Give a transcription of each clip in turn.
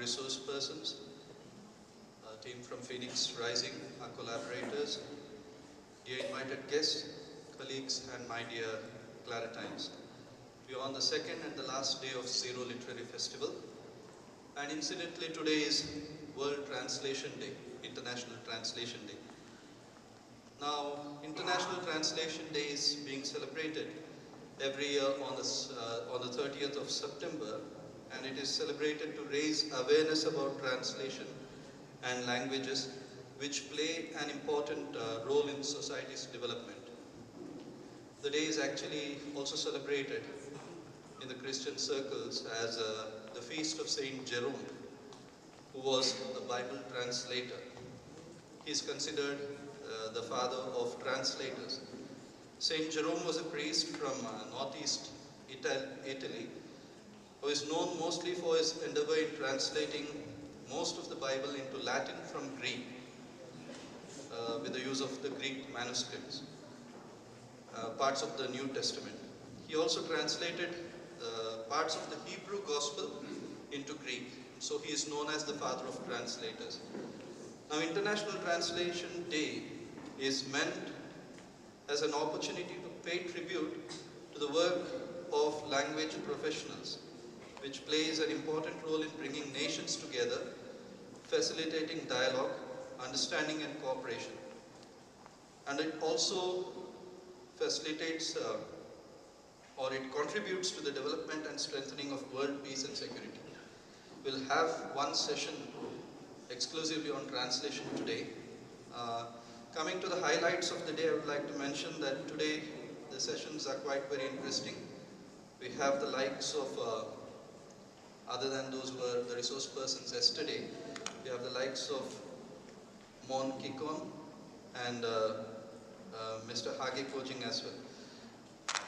resource persons, a team from Phoenix Rising, our collaborators, dear invited guests, colleagues, and my dear Claretines. We are on the second and the last day of Ziro Literary Festival, and incidentally today is World Translation Day, International Translation Day. Now, International Translation Day is being celebrated every year on the 30th of September, and it is celebrated to raise awareness about translation and languages which play an important role in society's development. The day is actually also celebrated in the Christian circles as the feast of Saint Jerome, who was a Bible translator. He is considered the father of translators. Saint Jerome was a priest from northeast Italy, who is known mostly for his endeavor in translating most of the Bible into Latin from Greek, with the use of the Greek manuscripts, parts of the New Testament. He also translated parts of the Hebrew Gospel into Greek, so he is known as the father of translators. Now, International Translation Day is meant as an opportunity to pay tribute to the work of language professionals, which plays an important role in bringing nations together, facilitating dialogue, understanding and cooperation. And it also facilitates or it contributes to the development and strengthening of world peace and security. We'll have one session exclusively on translation today. Coming to the highlights of the day, I would like to mention that today the sessions are quite very interesting. We have the likes of, other than those who were the resource persons yesterday, we have the likes of Mon Kikon and Mr. Hage Coaching as well.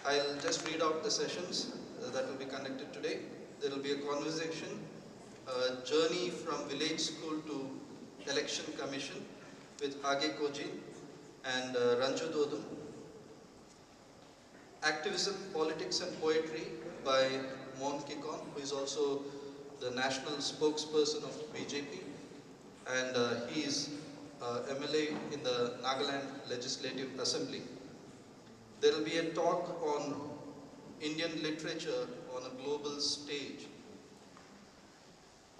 I'll just read out the sessions that will be conducted today. There will be a conversation, a journey from village school to election commission with Hage Koji and Ranju Dodum. Activism, politics and poetry by Mon Kikon, who is also the national spokesperson of BJP, and he is MLA in the Nagaland Legislative Assembly. There will be a talk on Indian literature on a global stage,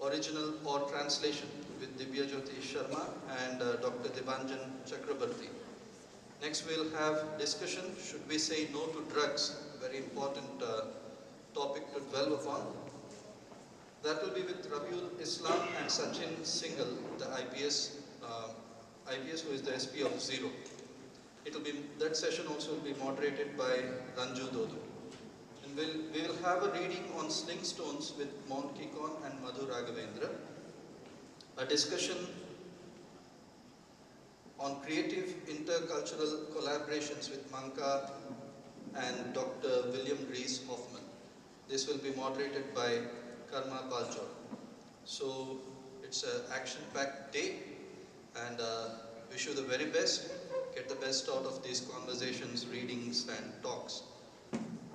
original or translation, with Divya Jyoti Sharma and Dr. Debanjan Chakrabarti. Next we'll have discussion, should we say no to drugs, a very important topic to dwell upon. That will be with Rabiul Islam and Sachin Singhal, the IPS who is the SP of Ziro. That session also will be moderated by Ranju Dodu. And we will have a reading on sling stones with Mon Kikon and Madhu Raghavendra. A discussion on creative intercultural collaborations with Manka and Dr. William Rees Hoffman. This will be moderated by Karma Palchor. So it's an action-packed day, and wish you the very best. Get the best out of these conversations, readings and talks.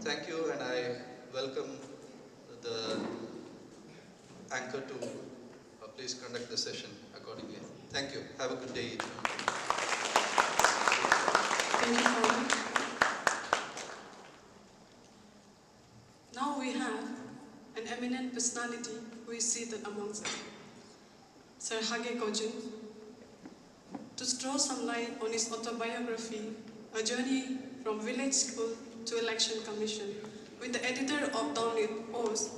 Thank you, and I welcome the anchor to please conduct the session accordingly. Thank you. Have a good day. Thank you, Paul. Now we have an eminent personality who is seated amongst us, Sir Hage Kojun, to throw some light on his autobiography, A Journey from Village School to Election Commission, with the editor of Download Post,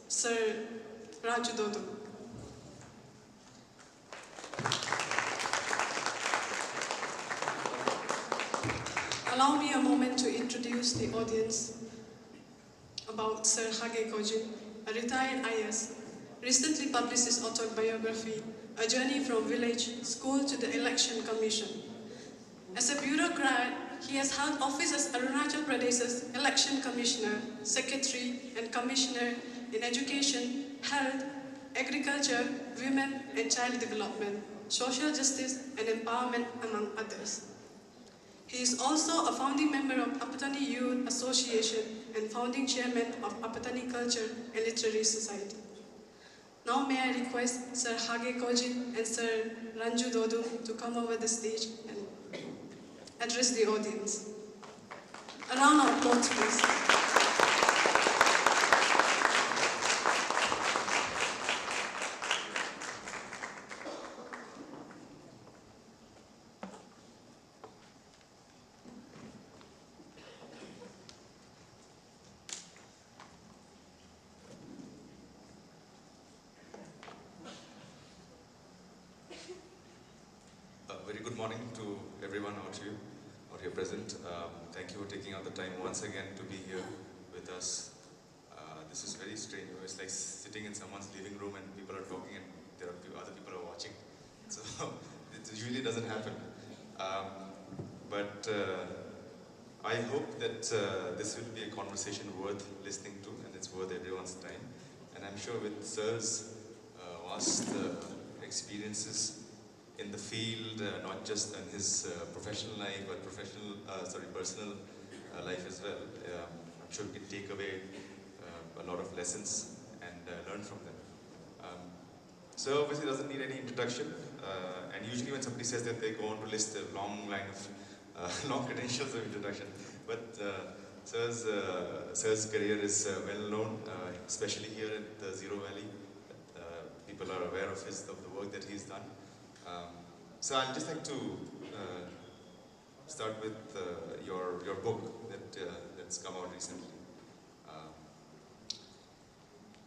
Sir Raju Dodu. Allow me a moment to introduce the audience about Sir Hage Kojun, a retired IS, recently published his autobiography, A Journey from Village School to the Election Commission. As a bureaucrat, he has held office as Arunachal Pradesh's Election Commissioner, Secretary and Commissioner in Education, Health, Agriculture, Women and Child Development, Social Justice and Empowerment, among others. He is also a founding member of Apatani Youth Association and founding chairman of Apatani Culture and Literary Society. Now may I request Sir Hage Kojin and Sir Ranju Dodu to come over the stage and address the audience. A round of applause, please. Very good morning to everyone out here present. Thank you for taking out the time once again to be here with us. This is very strange. It's like sitting in someone's living room and people are talking and there are other people are watching. So it usually doesn't happen. But I hope that this will be a conversation worth listening to and it's worth everyone's time. And I'm sure with Sir's vast experiences in the field, not just in his professional life, but personal life as well. I'm sure we can take away a lot of lessons and learn from them. So obviously it doesn't need any introduction. And usually when somebody says that, they go on to list a long line of long credentials of introduction. But Sir's career is well known, especially here at the Ziro Valley. People are aware of the work that he's done. So I'd just like to start with your book that's come out recently.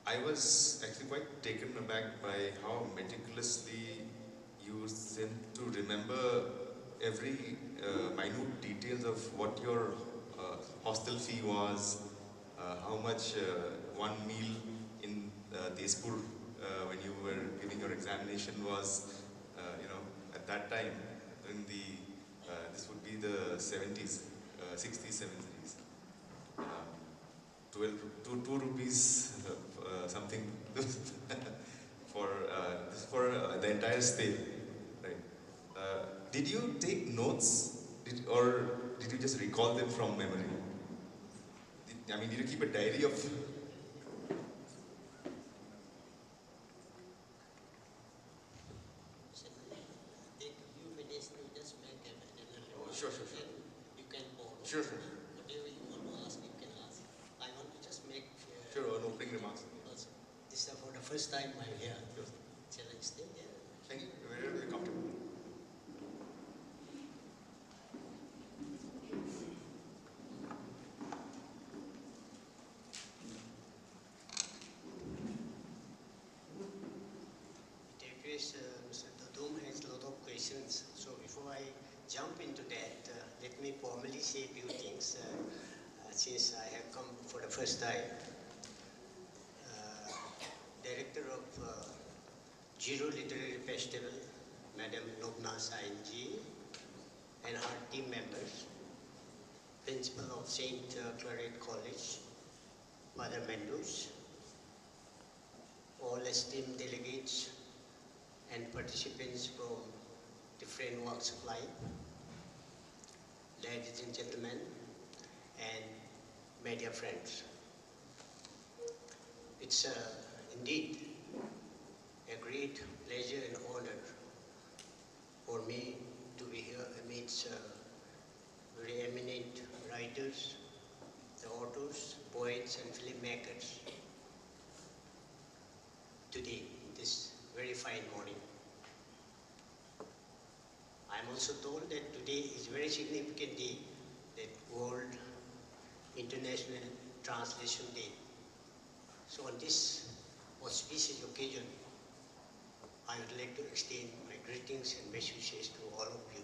I was actually quite taken aback by how meticulously you seem to remember every minute details of what your hostel fee was, how much one meal in Tezpur when you were giving your examination was. At that time, in this would be the 70s, 60s, 70s. 2 rupees something for the entire stay, right? Did you take notes, or did you just recall them from memory? Did you keep a diary of? Sure. You can pause. Sure. Whatever you want to ask, you can ask. I want to just make Sure, an opening remarks. because this is for the first time I'm here. Sure. Shall I stay there? Thank you. Very comfortable. Mr. Dodum has a lot of questions. So before I jump into that, let me formally say a few things since I have come for the first time. Director of Ziro Literary Festival, Madam Nobna Sainji, and her team members, Principal of St. Claret College, Father Mendus, all esteemed delegates and participants from different walks of life, ladies and gentlemen, and media friends. It's indeed a great pleasure and honor for me to be here amidst very eminent writers, the authors, poets, and filmmakers today, this very fine morning. I'm also told that today is a very significant day, that World International Translation Day. So on this auspicious occasion, I would like to extend my greetings and best wishes to all of you.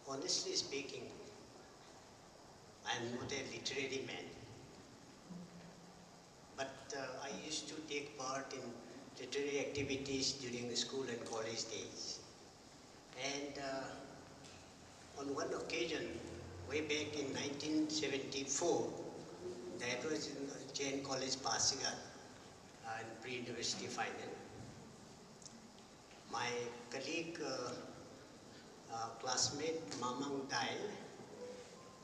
Honestly speaking, I am not a literary man, but I used to take part in literary activities during the school and college days. And on one occasion, way back in 1974, that was in Jain College, Pasigat, in pre-university final. My colleague, classmate Mamang Dai,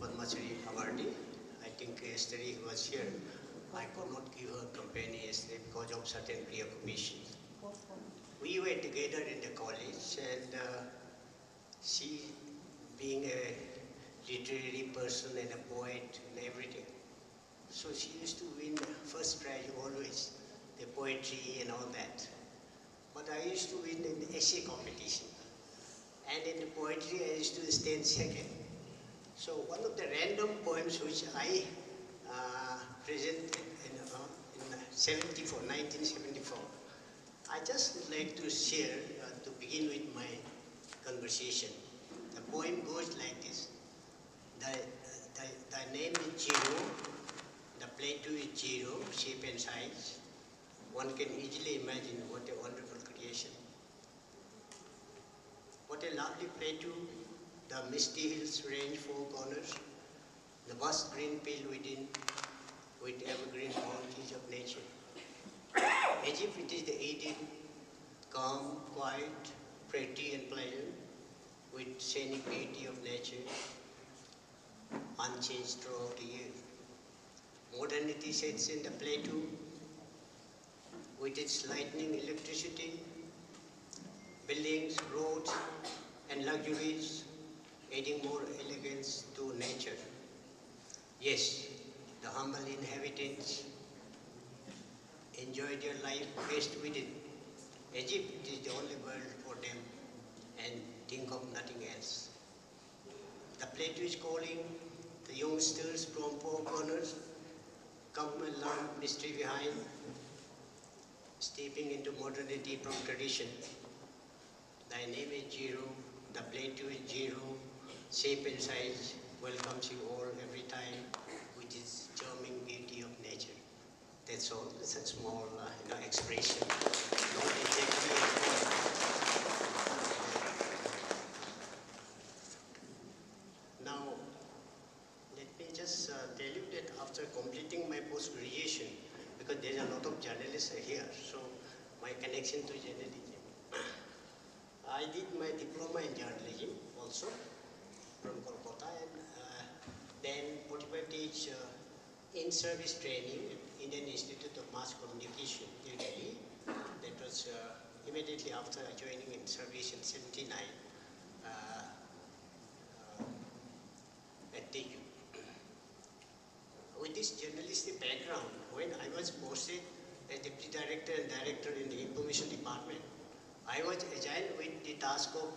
Padmasri awardee, I think yesterday he was here, I could not give her company yesterday because of certain preoccupations. We were together in the college, and she, being a literary person and a poet and everything, so she used to win first prize always, the poetry and all that. But I used to win in the essay competition. And in the poetry, I used to stand second. So one of the random poems which I presented in 1974, I just would like to share to begin with my conversation. The poem goes like this. Thy name is Ziro, the Plato is Ziro, shape and size. One can easily imagine what a wonderful creation. What a lovely Plato, the misty hills range four corners, the vast green pale within, with evergreen bounties of nature. As if it is the Eden, calm, quiet, pretty and pleasant, with scenic beauty of nature, unchanged throughout the year. Modernity sets in the Plato with its lightning electricity, buildings, roads, and luxuries, adding more elegance to nature. Yes, the humble inhabitants enjoy their life best within, as if it is the only world for them, and think of nothing else. The Plato is calling the youngsters from four corners, come and learn mystery behind, stepping into modernity from tradition. Thy name is Ziro, the Plato is Ziro, shape and size, welcomes you all every time with its charming beauty of nature. That's all. It's a small expression. Not exactly a poem. Now, let me just tell you that after completing my post-graduation, because there's a lot of journalists here, so my connection to journalism. I did my diploma in journalism also from Kolkata, and then 45 days in-service training at Indian Institute of Mass Communication, New Delhi. That was immediately after joining in service in '79 at Day-2. With this journalistic background, when I was posted as Deputy Director and Director in the Information Department, I was assigned with the task of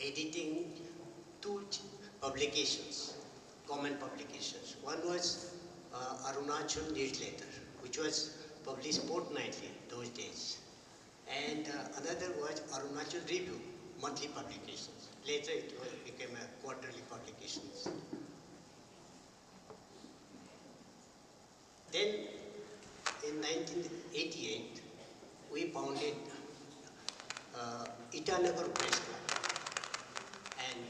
editing two publications, common publications. One was Arunachal newsletter, which was published fortnightly those days. And another was Arunachal Review, monthly publications. Later it became a quarterly publications. Then in 1988, we founded Itanagar Press Club. And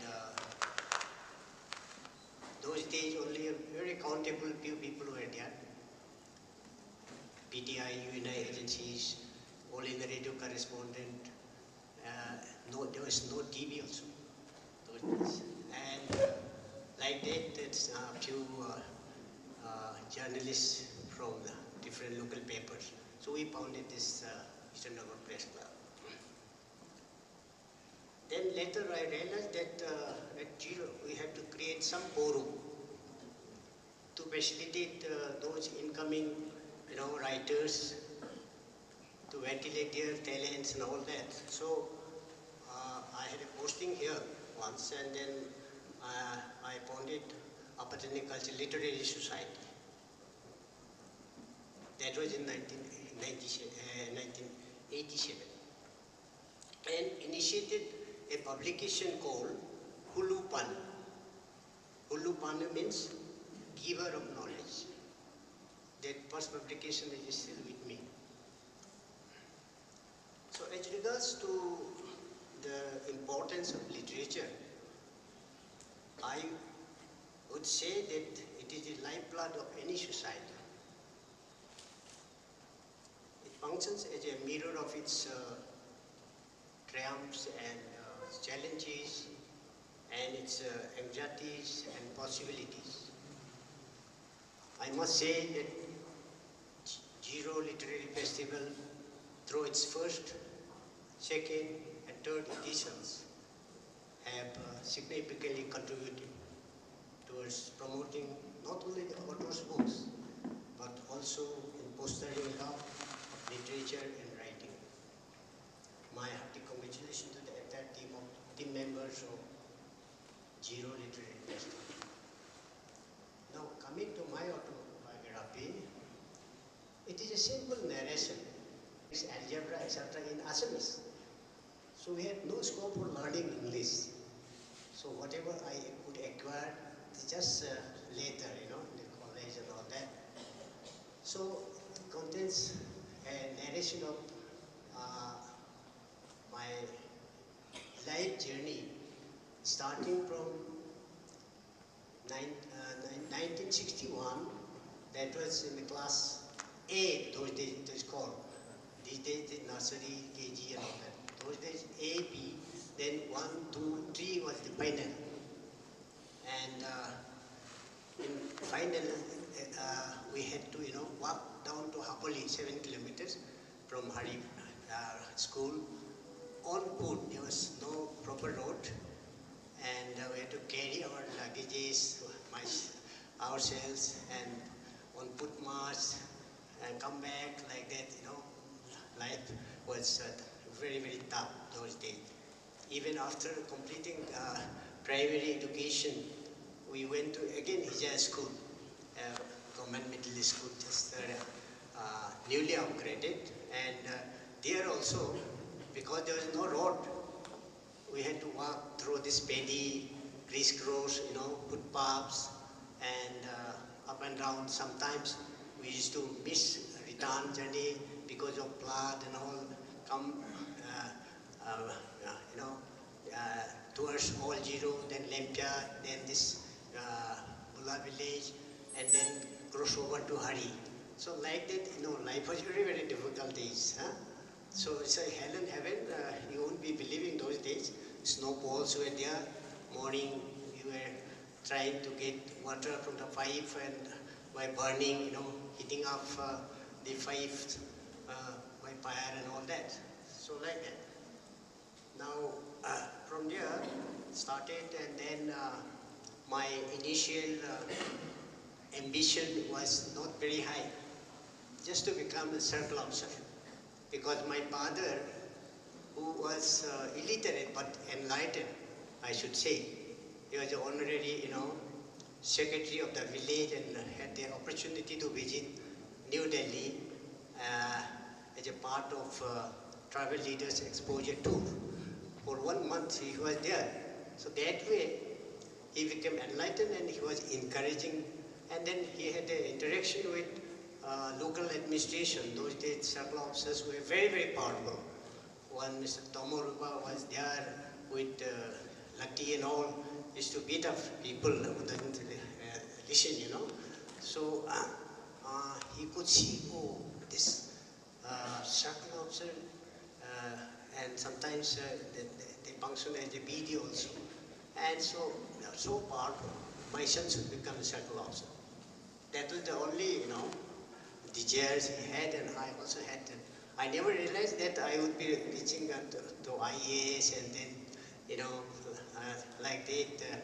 those days only a very countable few people were there. PTI, UNI agencies, all in the radio correspondent. There was no TV also. Those days. And like that, there's a few journalists from the different local papers. So we founded this Itanagar Press Club. Then later I realized that at Ziro we have to create some forum to facilitate those incoming writers to ventilate their talents and all that. So I had a posting here once, and then I founded Apatani Culture Literary Society. That was in 1987. And initiated a publication called Hulupan. Hulupan means giver of knowledge. That first publication is still with me. So as regards to the importance of literature, I would say that it is the lifeblood of any society. It functions as a mirror of its triumphs and challenges, and its anxieties and possibilities. I must say that Literary Festival, through its first, second, and third editions, have significantly contributed towards promoting not only the author's books, but also in fostering love of literature and writing. My hearty congratulations to the entire team members of Ziro Literary Festival. Now, coming to my autobiography, it is a simple narration. It's algebra, etc. in Assamese. So we had no scope for learning English. So whatever I could acquire, just later, in the college and all that. So it contains a narration of my life journey, starting from 1961. That was in the class A. Those days it was called. These days the nursery, KG, and all that. Those days A, B, then 1, 2, 3 was the final. And in final, we had to, walk down to Hapoli, 7 kilometers from Hari school on foot. There was no proper road, and we had to carry our luggages, ourselves, and on foot march and come back like that. Life was very, very tough those days. Even after completing primary education, we went to again Hijaz school, government middle school, just newly upgraded, and there also, because there was no road, we had to walk through this paddy, crisscross, footpaths, and up and down. Sometimes we used to miss return journey because of flood and all. Come, towards all Ziro, then Lempia, then this Bula village, and then cross over to Hari. So like that, life was very, very difficult days. Huh? So it's a hell and heaven. You won't be believing those days. Snowballs were there. Morning, we were trying to get water from the pipe, and by burning, heating up the pipe by fire and all that. So like that. Now, from there, started, and then my initial ambition was not very high, just to become a circle officer. Because my father, who was illiterate but enlightened, I should say, he was an honorary, secretary of the village, and had the opportunity to visit New Delhi as a part of Travel Leaders Exposure Tour. For 1 month he was there. So that way he became enlightened, and he was encouraging, and then he had an interaction with local administration. Those days circle officers were very, very powerful. One Mr. Tomoruba was there with Lucky and all, used to beat up people who didn't listen, So he could see, this circle officer, and sometimes they function as a BD also. And so powerful. My son should become a circle officer. That was the only, desires he had, and I also had them. I never realized that I would be reaching to IAS, and then, like that.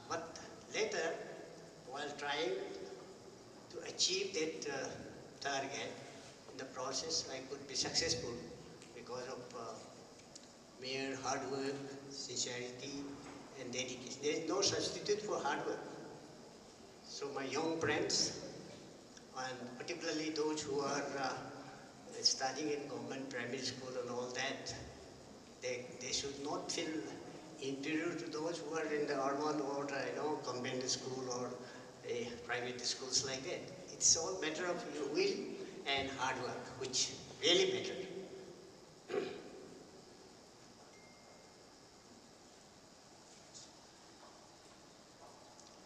But later, while trying to achieve that target, in the process I could be successful because of mere hard work, sincerity, and dedication. There is no substitute for hard work. So my young friends, and particularly those who are studying in government primary school and all that, they should not feel inferior to those who are in the urban or convent school or private schools like that. It's all matter of your will and hard work, which really matter.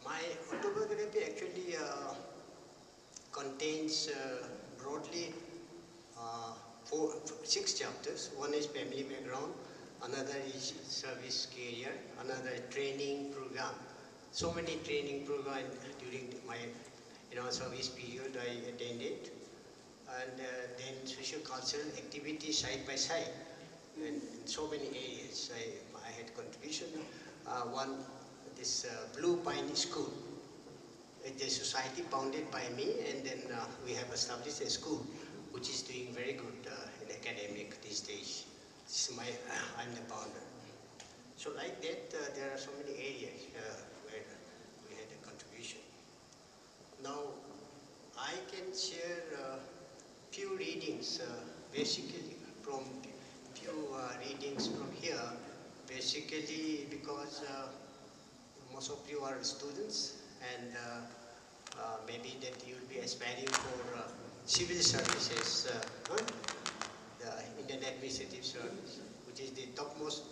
My autobiography actually contains broadly 6 chapters. One is family background, another is service career, another training program. So many training programs during my service period I attended. and then socio-cultural activities side by side in so many areas. I had contribution. One, this Blue Pine School. It's a society founded by me, and then we have established a school which is doing very good in academic these days. This is I'm the founder. So like that, there are so many areas where we had a contribution. Now, I can share few readings, basically from readings from here, basically because most of you are students, and maybe that you will be aspiring for civil services, the Indian Administrative Service, which is the topmost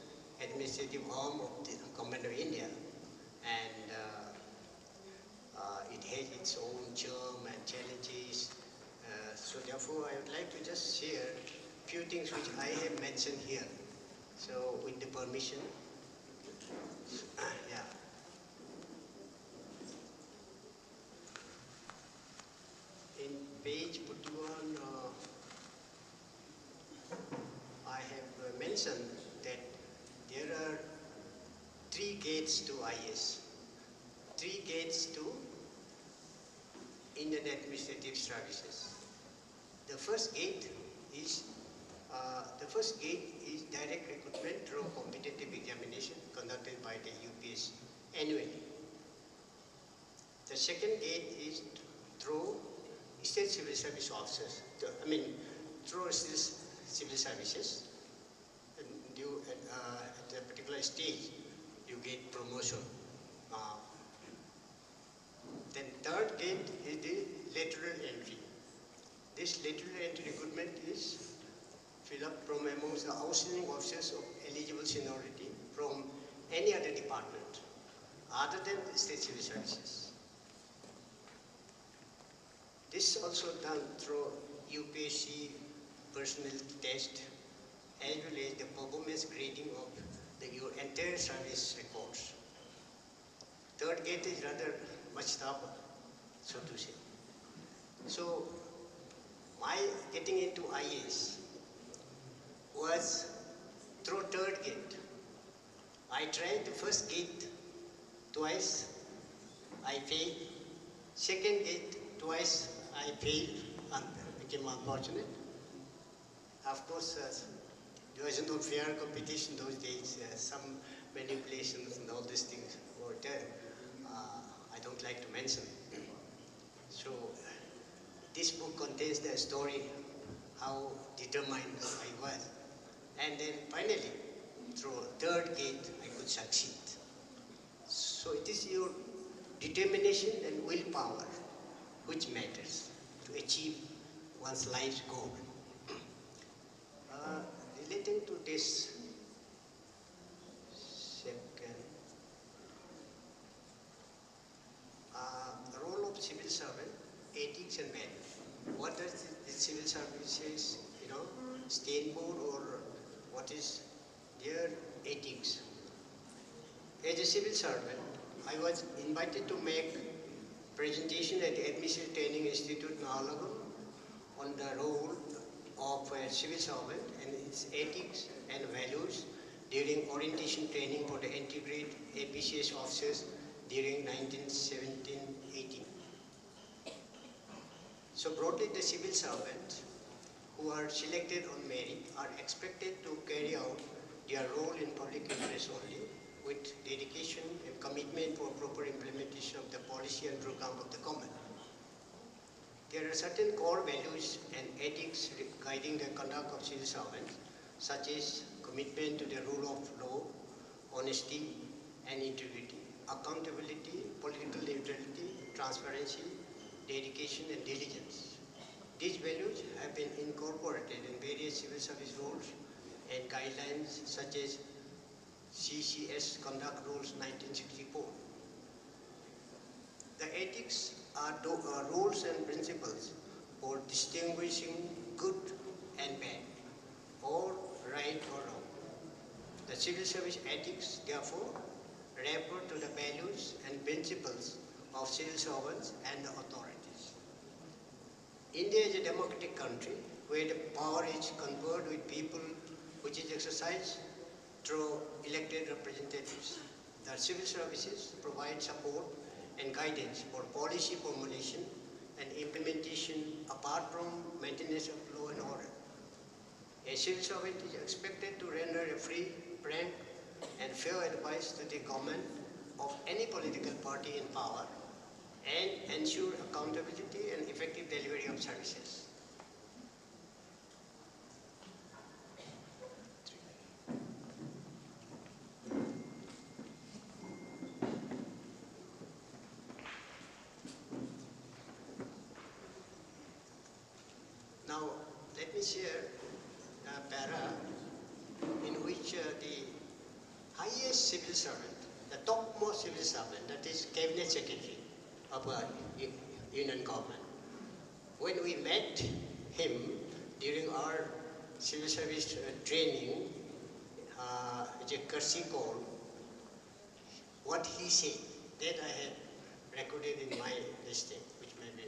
administrative arm of the Government of India, and it has its own charm and challenges. So therefore, I would like to just share a few things which I have mentioned here. So with the permission, yeah. In page 41, I have mentioned that there are 3 gates to IS, 3 gates to Indian Administrative Services. The first gate is direct recruitment through competitive examination conducted by the UPS annually. The second gate is through state civil service officers. Through civil services, and you at a particular stage you get promotion. Then third gate is the lateral entry. This lateral entry recruitment is filled up from amongst the outstanding officers of eligible seniority from any other department other than the state civil services. This is also done through UPSC personnel test as well as the performance grading of your entire service records. Third gate is rather much tougher, so to say. So, my getting into IAS was through third gate. I tried the first gate twice, I failed. Second gate twice, I failed and became unfortunate. Of course, there was no fair competition those days. Some manipulations and all these things were there. I don't like to mention. So, this book contains the story how determined I was. And then finally, through third gate, I could succeed. So it is your determination and willpower which matters to achieve one's life's goal. Relating to this second, role of civil servant, ethics and values. What does the civil services, stand for, or what is their ethics? As a civil servant, I was invited to make presentation at the Administrative Training Institute, Norphel, on the role of a civil servant and its ethics and values during orientation training for the integrated APCS officers during 1917-18. So broadly, the civil servants who are selected on merit are expected to carry out their role in public interest only with dedication and commitment for proper implementation of the policy and program of the government. There are certain core values and ethics guiding the conduct of civil servants, such as commitment to the rule of law, honesty and integrity, accountability, political neutrality, transparency, dedication and diligence. These values have been incorporated in various civil service rules and guidelines such as CCS Conduct Rules 1964. The ethics are rules and principles for distinguishing good and bad, or right or wrong. The civil service ethics, therefore, refer to the values and principles of civil servants and the authorities. India is a democratic country where the power is conferred with people, which is exercised through elected representatives. The civil services provide support and guidance for policy formulation and implementation apart from maintenance of law and order. A civil servant is expected to render a free, frank, and fair advice to the government of any political party in power and ensure accountability and effective delivery of services. Now, let me share a para in which the highest civil servant, the topmost civil servant, that is cabinet secretary of a union government. When we met him during our civil service training, it's a courtesy call, what he said, that I had recorded in my listing, which may be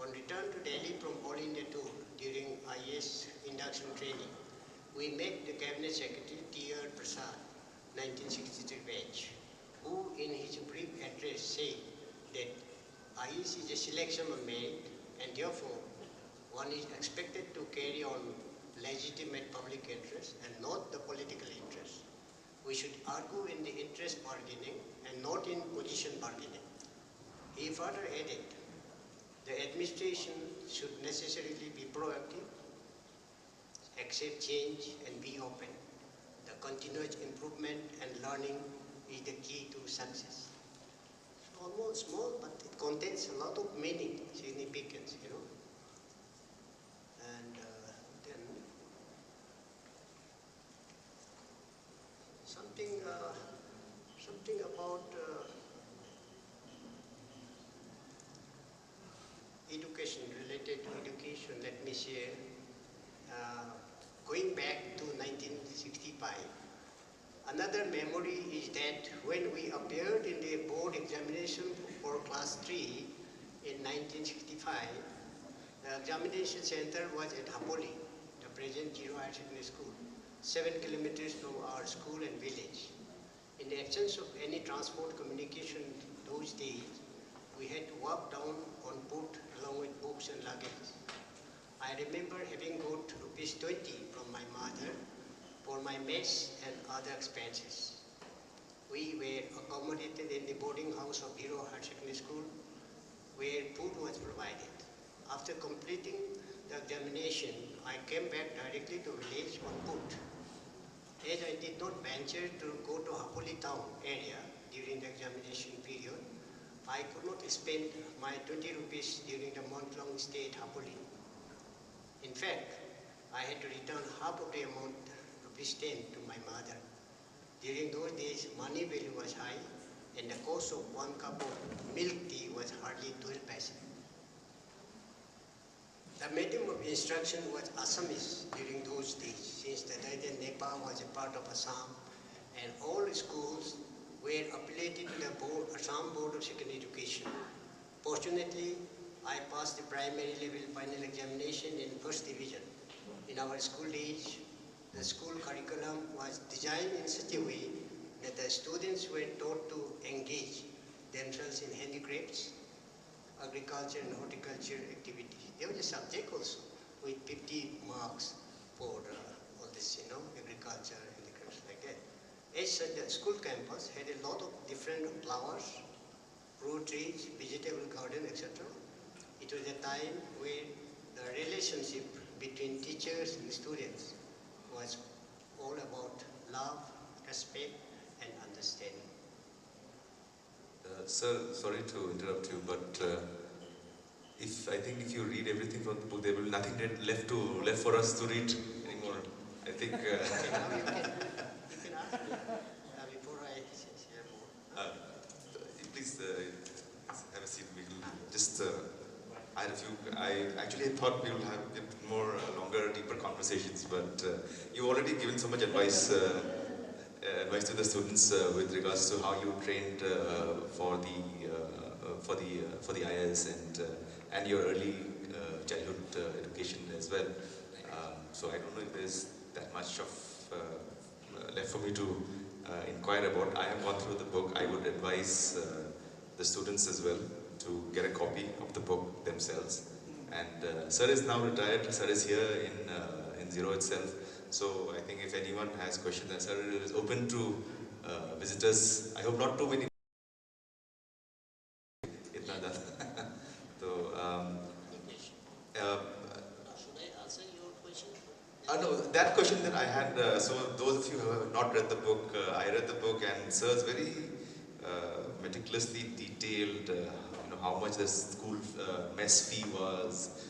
on return to Delhi from All India tour during IAS induction training. We met the Cabinet Secretary T.R. Prasad, 1963 batch, who in his brief address said that IAS is a selection of merit and therefore one is expected to carry on legitimate public interest and not the political interest. We should argue in the interest bargaining and not in position bargaining. He further added, the administration should necessarily be proactive, accept change and be open. The continuous improvement and learning is the key to success. It's almost small, but it contains a lot of meaning, significance, you know. And then something about education, related to education, let me share. Going back to 1965, another memory is that when we appeared in the board examination for class 3 in 1965, the examination center was at Hapoli, the present Ziro Higher Secondary School, 7 kilometers from our school and village. In the absence of any transport communication those days, we had to walk down on foot along with books and luggage. I remember having got rupees 20 from my mother for my mess and other expenses. We were accommodated in the boarding house of Ziro Higher Secondary School where food was provided. After completing the examination, I came back directly to village on foot. As I did not venture to go to Hapoli town area during the examination period, I could not spend my 20 rupees during the month-long stay at Hapoli. In fact, I had to return half of the amount, rupees 10, to my mother. During those days, money value was high and the cost of 1 cup of milk tea was hardly 12 paise. The medium of instruction was Assamese during those days, since the Day-2 Nepal was a part of Assam, and all schools were affiliated to the Assam Board of Secondary Education. Fortunately, I passed the primary level final examination in first division. In our school days, the school curriculum was designed in such a way that the students were taught to engage themselves in handicrafts, agriculture and horticulture activities. There was a subject also with 50 marks for all this, agriculture, handicrafts like that. As such, the school campus had a lot of different flowers, fruit trees, vegetable garden, etc. It was a time where the relationship between teachers and students was all about love, respect, and understanding. Sir, sorry to interrupt you, but I think if you read everything from the book, there will be nothing left for us to read anymore. I think. Okay, now you can ask me before I share more. Please have a seat. We will just. I had a few. I actually thought we will have a bit more longer, deeper conversations, but you've already given so much advice. Advice to the students with regards to how you trained for the IIS and your early childhood education as well. So I don't know if there's that much of left for me to inquire about. I have gone through the book. I would advise the students as well to get a copy of the book themselves. And Sir is now retired. Sir is here in Ziro itself. So I think if anyone has questions, then Sir is open to visitors. I hope not too many. So, should I answer your question? no, that question that I had, so those of you who have not read the book, I read the book and Sir's very meticulously detailed, how much the school mess fee was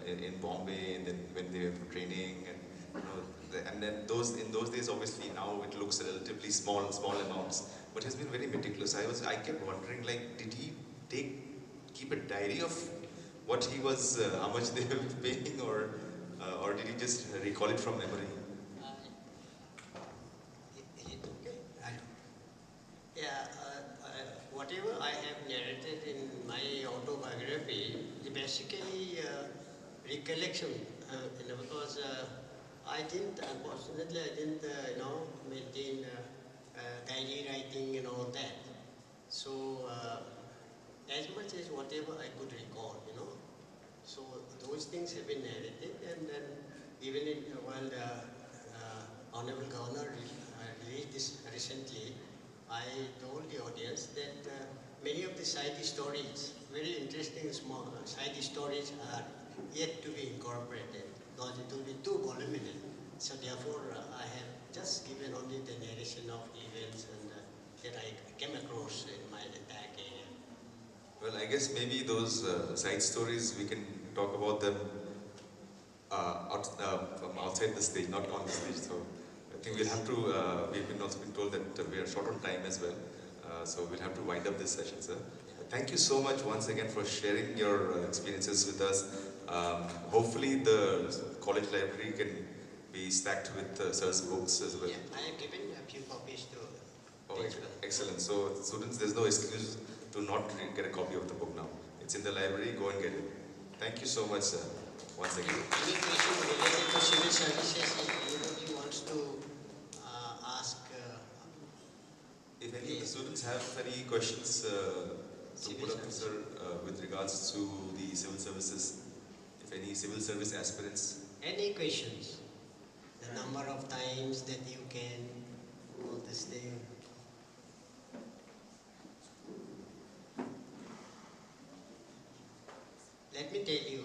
in Bombay, and then when they were training, and then in those days, obviously now it looks relatively small amounts, but he's been very meticulous. I kept wondering, like, did he keep a diary of what he was, how much they were paying, or did he just recall it from memory? Whatever I have narrated in my autobiography is basically recollection, because I didn't, unfortunately, I didn't, maintain diary writing and all that. So, as much as whatever I could recall, So those things have been narrated, and then even while the Honorable Governor released this recently, I told the audience that many of the side stories, very interesting small side stories, are yet to be incorporated, because it will be too voluminous. So therefore, I have just given only the narration of events and that I came across in my entire career. Well, I guess maybe those side stories, we can talk about them from outside the stage, not on the stage. So I think we'll have to, we've also been told that we are short on time as well. So we'll have to wind up this session, sir. Thank you so much once again for sharing your experiences with us. Hopefully the college library can be stacked with Sir's books as well. Yeah, I have given a few copies to Excellent. So students, there's no excuse to not get a copy of the book now. It's in the library, go and get it. Thank you so much, sir, once again. Any question related to civil services, if anybody wants to ask? If any of the students have any questions to put up to sir with regards to the civil services, if any civil service aspirants. Any questions? The number of times that you can, all this thing. Let me tell you,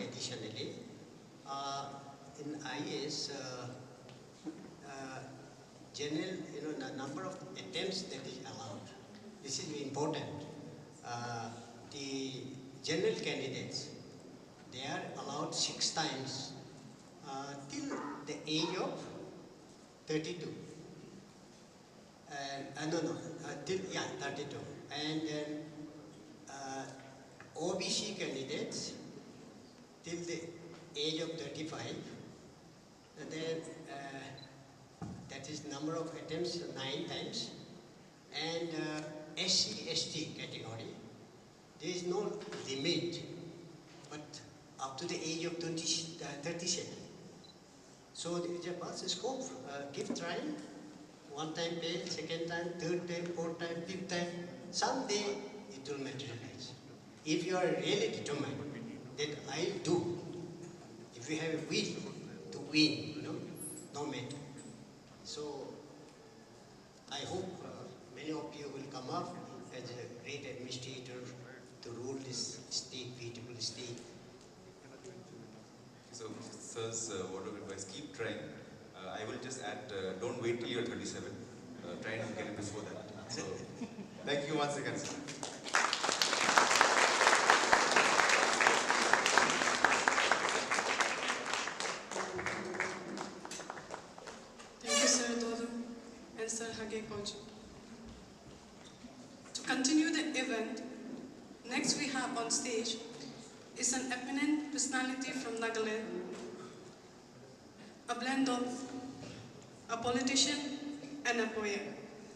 additionally, in IAS, general, the number of attempts that is allowed. This is very important. The general candidates, they are allowed 6 times till the age of 32. Till 32. And then OBC candidates till the age of 35. And then that is number of attempts 9 times. And SC/ST category, there is no limit, but up to the age of 37. So there is a vast scope. Keep trying. 1 time fail, 2nd time, 3rd time, 4th time, 5th time. Someday it will materialize. If you are really determined that I'll do, if you have a will to win, no matter. So I hope many of you will come up as a great administrator to rule this state, beautiful state. So, sir's word of advice, keep trying. I will just add, don't wait till you're 37. Try and get it before that. So, thank you once again, sir. Thank you, Sir Dodo and Sir Hage Koji. To continue the event, next we have on stage is an eminent personality from Nagaland, a blend of a politician and a poet,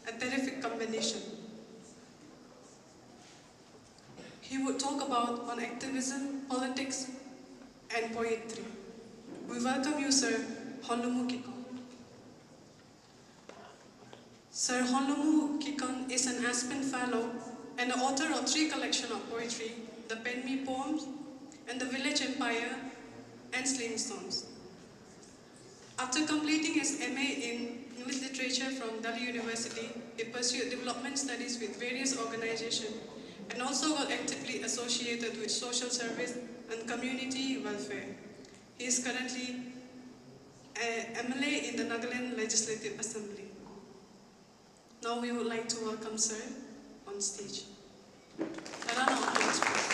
a terrific combination. He would talk about on activism, politics, and poetry. We welcome you, Sir Honlumu Kikon. Sir Honlumu Kikon is an Aspen Fellow and the author of 3 collections of poetry, the Penme Poems, and the Village Empire, and Sling Stones. After completing his MA in English Literature from Delhi University, he pursued development studies with various organizations and also got actively associated with social service and community welfare. He is currently an MLA in the Nagaland Legislative Assembly. Now we would like to welcome Sir on stage. A round of applause, please.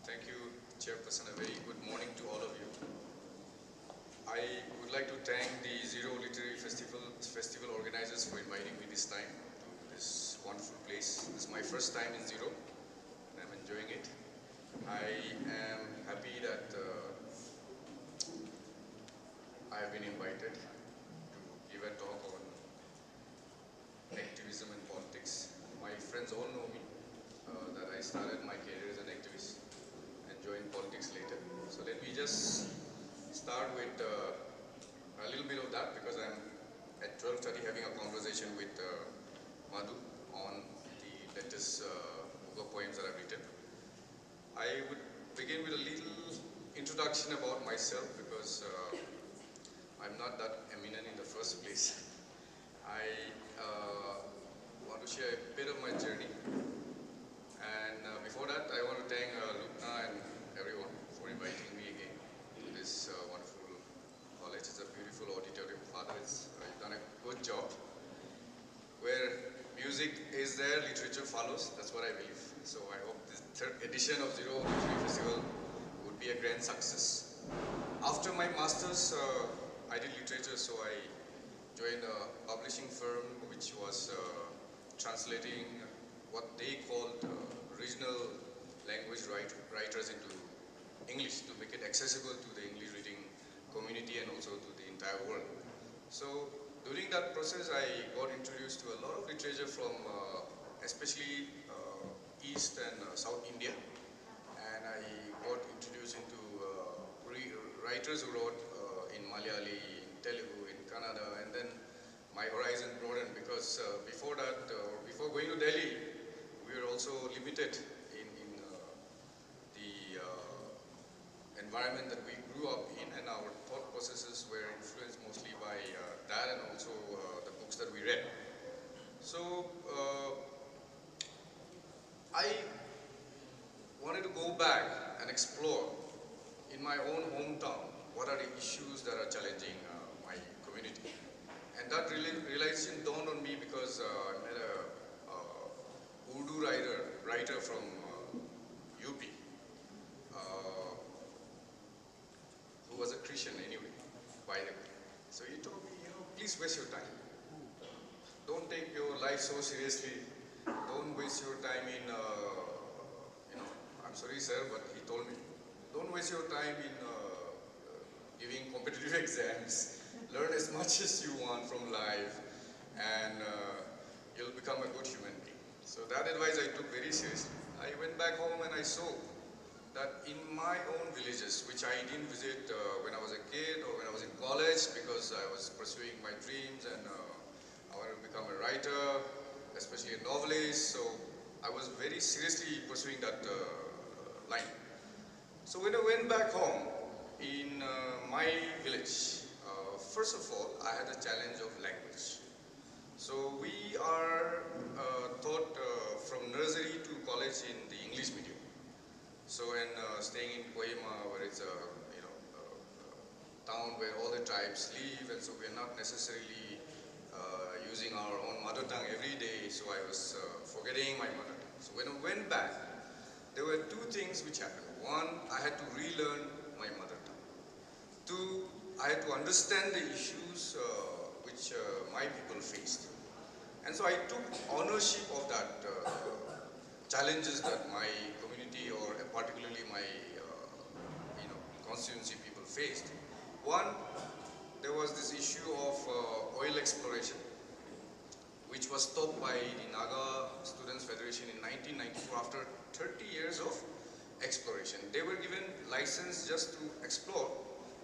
Thank you, Chairperson. A very good morning to all of you. I would like to thank the Ziro Literary Festival organizers for inviting me this time to this wonderful place. This is my first time in Ziro, and I'm enjoying it. I am happy that I have been invited to give a talk on activism and politics. My friends all know me, that I started my career as an activist and joined politics later. So let me just start with a little bit of that, because I'm at 12:30 having a conversation with Madhu on the latest book of poems that I've written. I would begin with a little introduction about myself, because I'm not that eminent in the first place. I want to share a bit of my journey. And before that, I want to thank Lupna and everyone for inviting me again to this wonderful college. It's a beautiful auditorium. Father has done a good job. Where music is there, literature follows. That's what I believe. So I hope this 3rd edition of Ziro Literary Festival would be a grand success. After my master's, I did literature, so I joined a publishing firm which was translating what they called regional language writers into English to make it accessible to the English reading community and also to the entire world. So during that process, I got introduced to a lot of literature from especially East and South India, and I got introduced into writers who wrote in Malayali, in Telugu, in Kannada, and then my horizon broadened, because before that, before going to Delhi, we were also limited in the environment that we grew up in, and our thought processes were influenced mostly by that and also the books that we read. So I wanted to go back and explore in my own hometown what are the issues that are challenging my community. And that realization dawned on me because I met a Urdu writer from UP, who was a Christian anyway, by the way. So he told me, please waste your time. Don't take your life so seriously. Don't waste your time in, I'm sorry sir, but he told me, don't waste your time in giving competitive exams. Learn as much as you want from life, and you'll become a good human being. So that advice I took very seriously. I went back home and I saw that in my own villages, which I didn't visit when I was a kid or when I was in college, because I was pursuing my dreams and I wanted to become a writer, especially a novelist. So I was very seriously pursuing that line. So when I went back home in my village, first of all, I had a challenge of language. So we are taught from nursery to college in the English medium. So when staying in Kohima, where it's a town where all the tribes live, and so we're not necessarily using our own mother tongue every day, so I was forgetting my mother tongue. So when I went back, there were 2 things which happened. One, I had to relearn my mother tongue. 2, I had to understand the issues which my people faced. And so I took ownership of that challenges that my community, or particularly my constituency people faced. One, there was this issue of oil exploration, which was stopped by the Naga Students Federation in 1994 after 30 years of exploration. They were given license just to explore,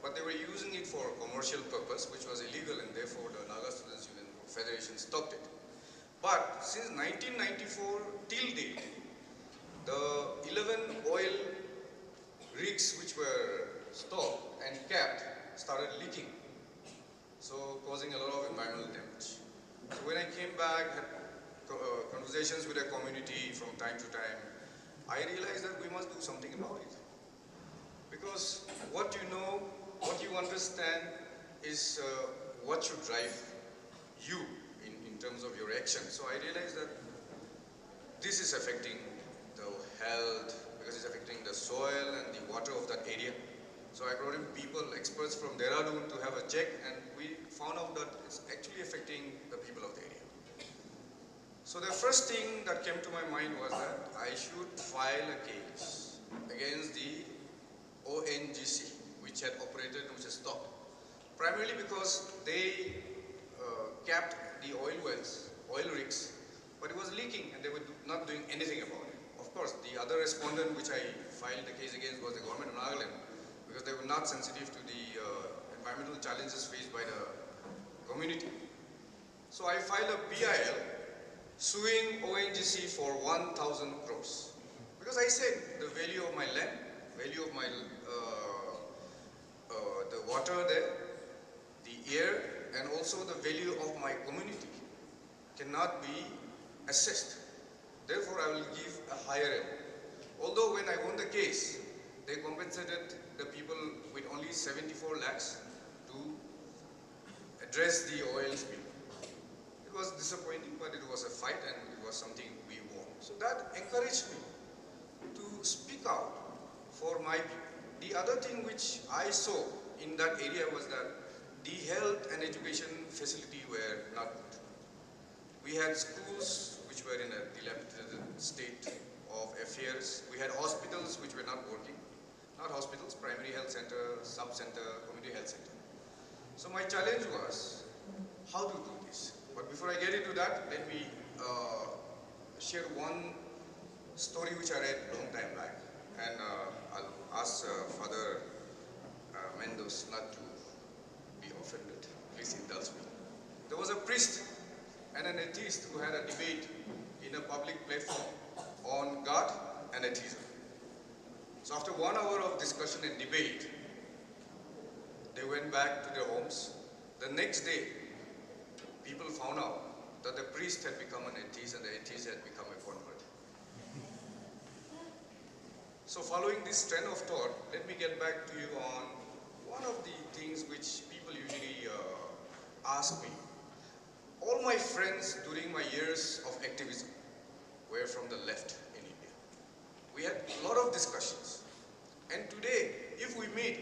but they were using it for commercial purpose, which was illegal, and therefore the Naga Students Union Federation stopped it. But since 1994 till date, the 11 oil rigs which were stopped and capped started leaking, so causing a lot of environmental damage. So when I came back, had conversations with the community from time to time, I realized that we must do something about it. Because what you know, what you understand is what should drive you in terms of your action. So I realized that this is affecting the health, because it's affecting the soil and the water of that area. So I brought in people, experts from Dehradun to have a check, and we found out that it's actually affecting the people of the area. So the first thing that came to my mind was that I should file a case against the ONGC, which had operated and which had stopped. Primarily because they capped the oil wells, oil rigs, but it was leaking and they were not doing anything about it. Of course, the other respondent which I filed the case against was the government of Nagaland, because they were not sensitive to the environmental challenges faced by the community. So I filed a PIL suing ONGC for 1,000 crores. Because I said the value of my land, value of my the water there, the air, and also the value of my community cannot be assessed. Therefore, I will give a higher amount. Although when I won the case, they compensated the people with only 74 lakhs to address the oil spill. It was disappointing, but it was a fight and it was something we won. So that encouraged me to speak out for my people. The other thing which I saw in that area was that the health and education facility were not good. We had schools which were in a dilapidated state of affairs. We had hospitals which were not working. Not hospitals, primary health center, sub-center, community health center. So my challenge was how to do this. But before I get into that, let me share one story which I read a long time back. And I'll ask Father Mendoz not to be offended. Please indulge me. There was a priest and an atheist who had a debate in a public platform on God and atheism. So after 1 hour of discussion and debate, they went back to their homes. The next day, people found out that the priest had become an atheist and the atheist had become a convert. So following this trend of thought, let me get back to you on one of the things which people usually ask me. All my friends during my years of activism were from the left in India. We had a lot of discussions. And today, if we meet,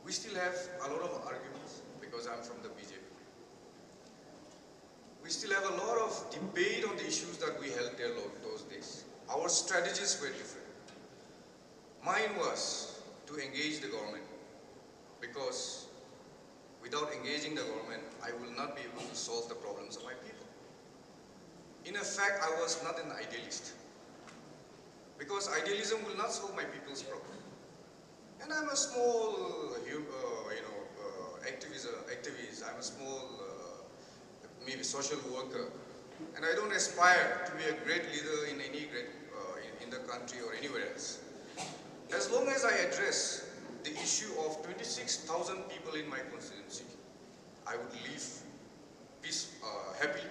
we still have a lot of arguments because I'm from the BJP. We still have a lot of debate on the issues that we held there those days. Our strategies were different. Mine was to engage the government, because without engaging the government, I will not be able to solve the problems of my people. In fact, I was not an idealist, because idealism will not solve my people's problem. And I'm a small, activist. I'm a small, maybe social worker, and I don't aspire to be a great leader in any great, in the country or anywhere else. As long as I address the issue of 26,000 people in my constituency, I would live happily.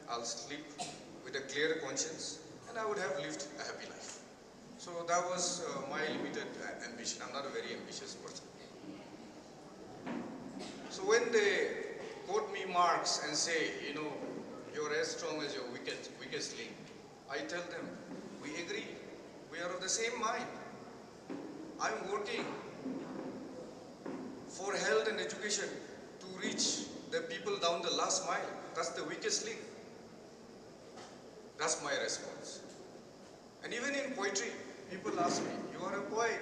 I'll sleep with a clear conscience, and I would have lived a happy life. So that was my limited ambition. I'm not a very ambitious person. So when they quote me marks and say, you're as strong as your weakest link, I tell them, we agree. We are of the same mind. I'm working for health and education to reach the people down the last mile. That's the weakest link. That's my response. And even in poetry, people ask me, you are a poet,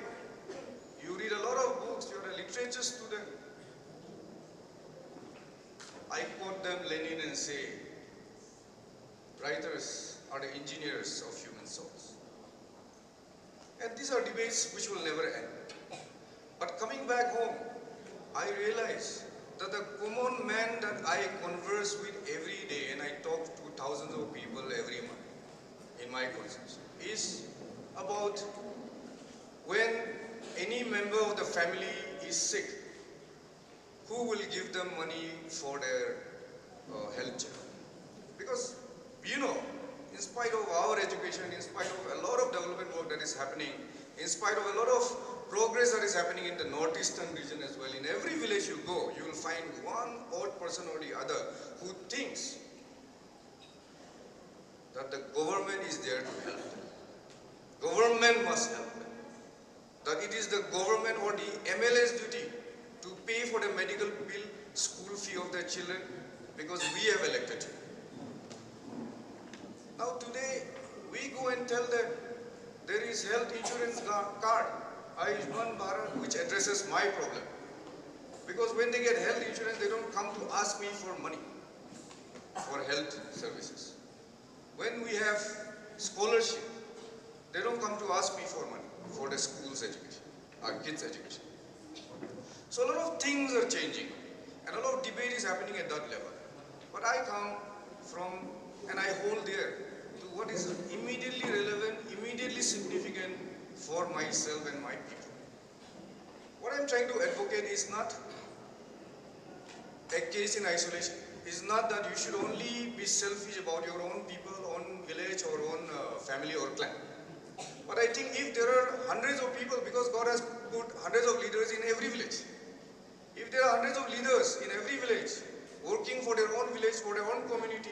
you read a lot of books, you are a literature student, I quote them Lenin and say, writers are the engineers of human souls. And these are debates which will never end. But coming back home, I realize that the common man that I converse with every day, and I talk to thousands of people every month in my conscience, is about when any member of the family is sick, who will give them money for their health check? Because, you know, in spite of our education, in spite of a lot of development work that is happening, in spite of a lot of progress that is happening in the northeastern region as well, in every village you go, you will find one odd person or the other who thinks that the government is there to help them. Government must help them. That it is the government or the MLA's duty to pay for the medical bill, school fee of their children, because we have elected you. Now today, we go and tell them there is health insurance card, Ayushman Bharat, which addresses my problem. Because when they get health insurance, they don't come to ask me for money for health services. When we have scholarship, they don't come to ask me for money for the school's education, our kids' education. So a lot of things are changing, and a lot of debate is happening at that level. But I come from, and I hold there, to what is immediately relevant, immediately significant for myself and my people. What I'm trying to advocate is not a case in isolation. It's not that you should only be selfish about your own people, own village, or own family or clan. But I think if there are hundreds of people, because God has put hundreds of leaders in every village, if there are hundreds of leaders in every village working for their own village, for their own community,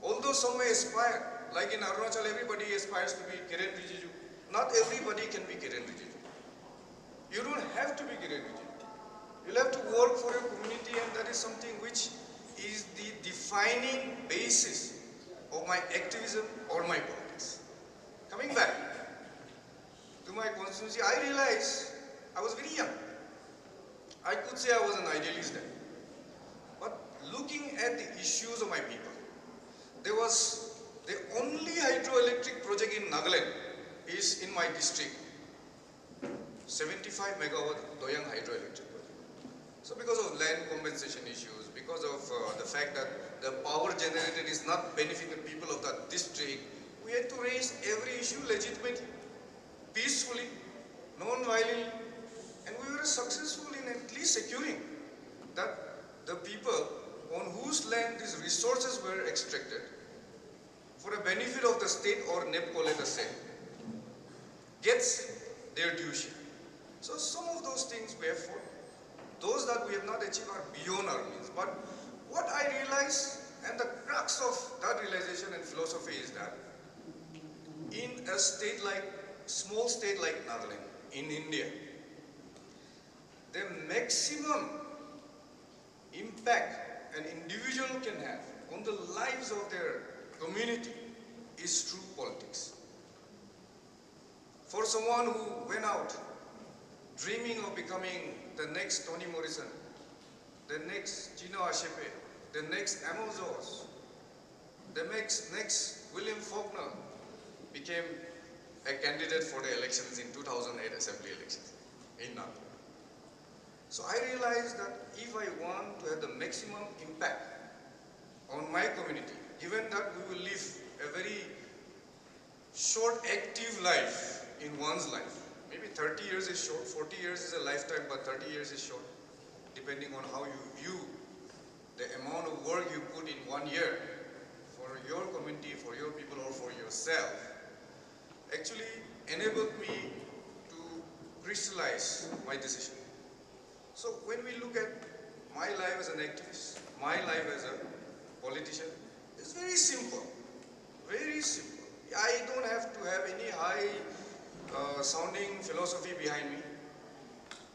although some may aspire, like in Arunachal, everybody aspires to be Kiren Rijiju. Not everybody can be Kiren Rijiju. You don't have to be Kiren Rijiju. You'll have to work for your community, and that is something which is the defining basis of my activism or my politics. Coming back to my constituency, I realized I was very young. I could say I was an idealist then. But looking at the issues of my people, there was the only hydroelectric project in Nagaland is in my district. 75 megawatt Doyang hydroelectric project. So because of land compensation issues, because of the fact that the power generated is not benefiting the people of that district, we had to raise every issue legitimately, peacefully, non-violently, and we were successful in at least securing that the people on whose land these resources were extracted for the benefit of the state or NEPCOLE the same gets their due share. So some of those things we have fought. Those that we have not achieved are beyond our means. But what I realized, and the crux of that realization and philosophy is that in a state like, small state like Nagaland, in India, the maximum impact an individual can have on the lives of their community is through politics. For someone who went out dreaming of becoming the next Toni Morrison, the next Gino Ashepe, the next Amos Oz, the next William Faulkner, became a candidate for the elections in 2008 assembly elections in Nagaland. So I realized that if I want to have the maximum impact on my community, given that we will live a very short active life in one's life, maybe 30 years is short, 40 years is a lifetime, but 30 years is short, depending on how you view the amount of work you put in 1 year for your community, for your people, or for yourself, actually enabled me to crystallize my decision. So when we look at my life as an activist, my life as a politician, it's very simple, very simple. I don't have to have any high sounding philosophy behind me.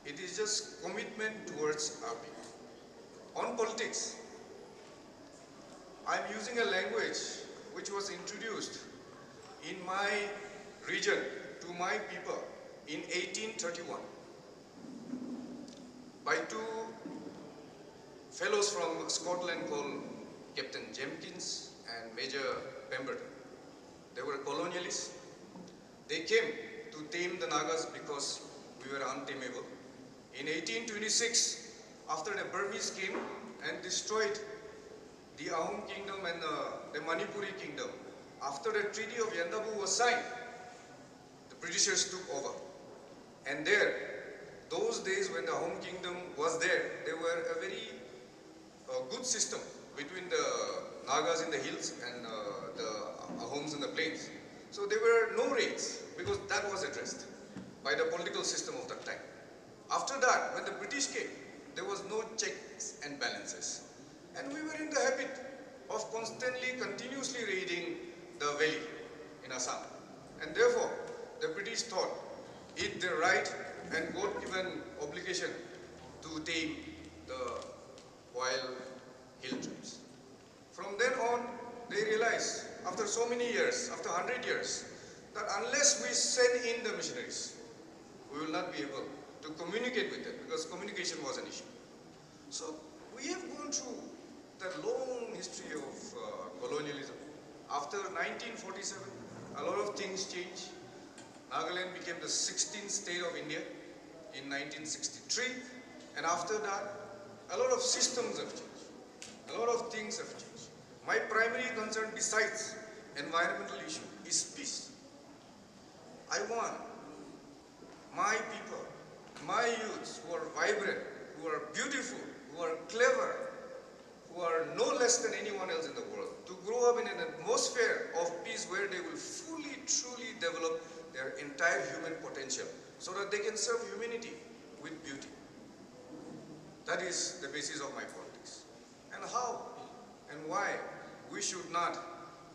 It is just commitment towards our people. On politics, I'm using a language which was introduced in my region to my people in 1831. by two fellows from Scotland called Captain Jenkins and Major Pemberton. They were colonialists. They came to tame the Nagas because we were untamable. In 1826, after the Burmese came and destroyed the Ahom kingdom and the Manipuri kingdom, after the Treaty of Yandabu was signed, the Britishers took over. And there, those days when the Ahom kingdom was there, they were a very good system between the Nagas in the hills and the Ahoms in the plains. So there were no raids because that was addressed by the political system of that time. After that, when the British came, there was no checks and balances. And we were in the habit of constantly, continuously raiding the valley in Assam. And therefore, the British thought it their right and God-given obligation to tame the wild hill tribes. From then on, they realized, after so many years, after 100 years, that unless we send in the missionaries, we will not be able to communicate with them, because communication was an issue. So we have gone through the long history of colonialism. After 1947, a lot of things changed. Nagaland became the 16th state of India in 1963, and after that, a lot of systems have changed. A lot of things have changed. My primary concern, besides environmental issue, is peace. I want my people, my youths who are vibrant, who are beautiful, who are clever, who are no less than anyone else in the world, to grow up in an atmosphere of peace where they will fully, truly develop their entire human potential so that they can serve humanity with beauty. That is the basis of my politics. And how and why we should not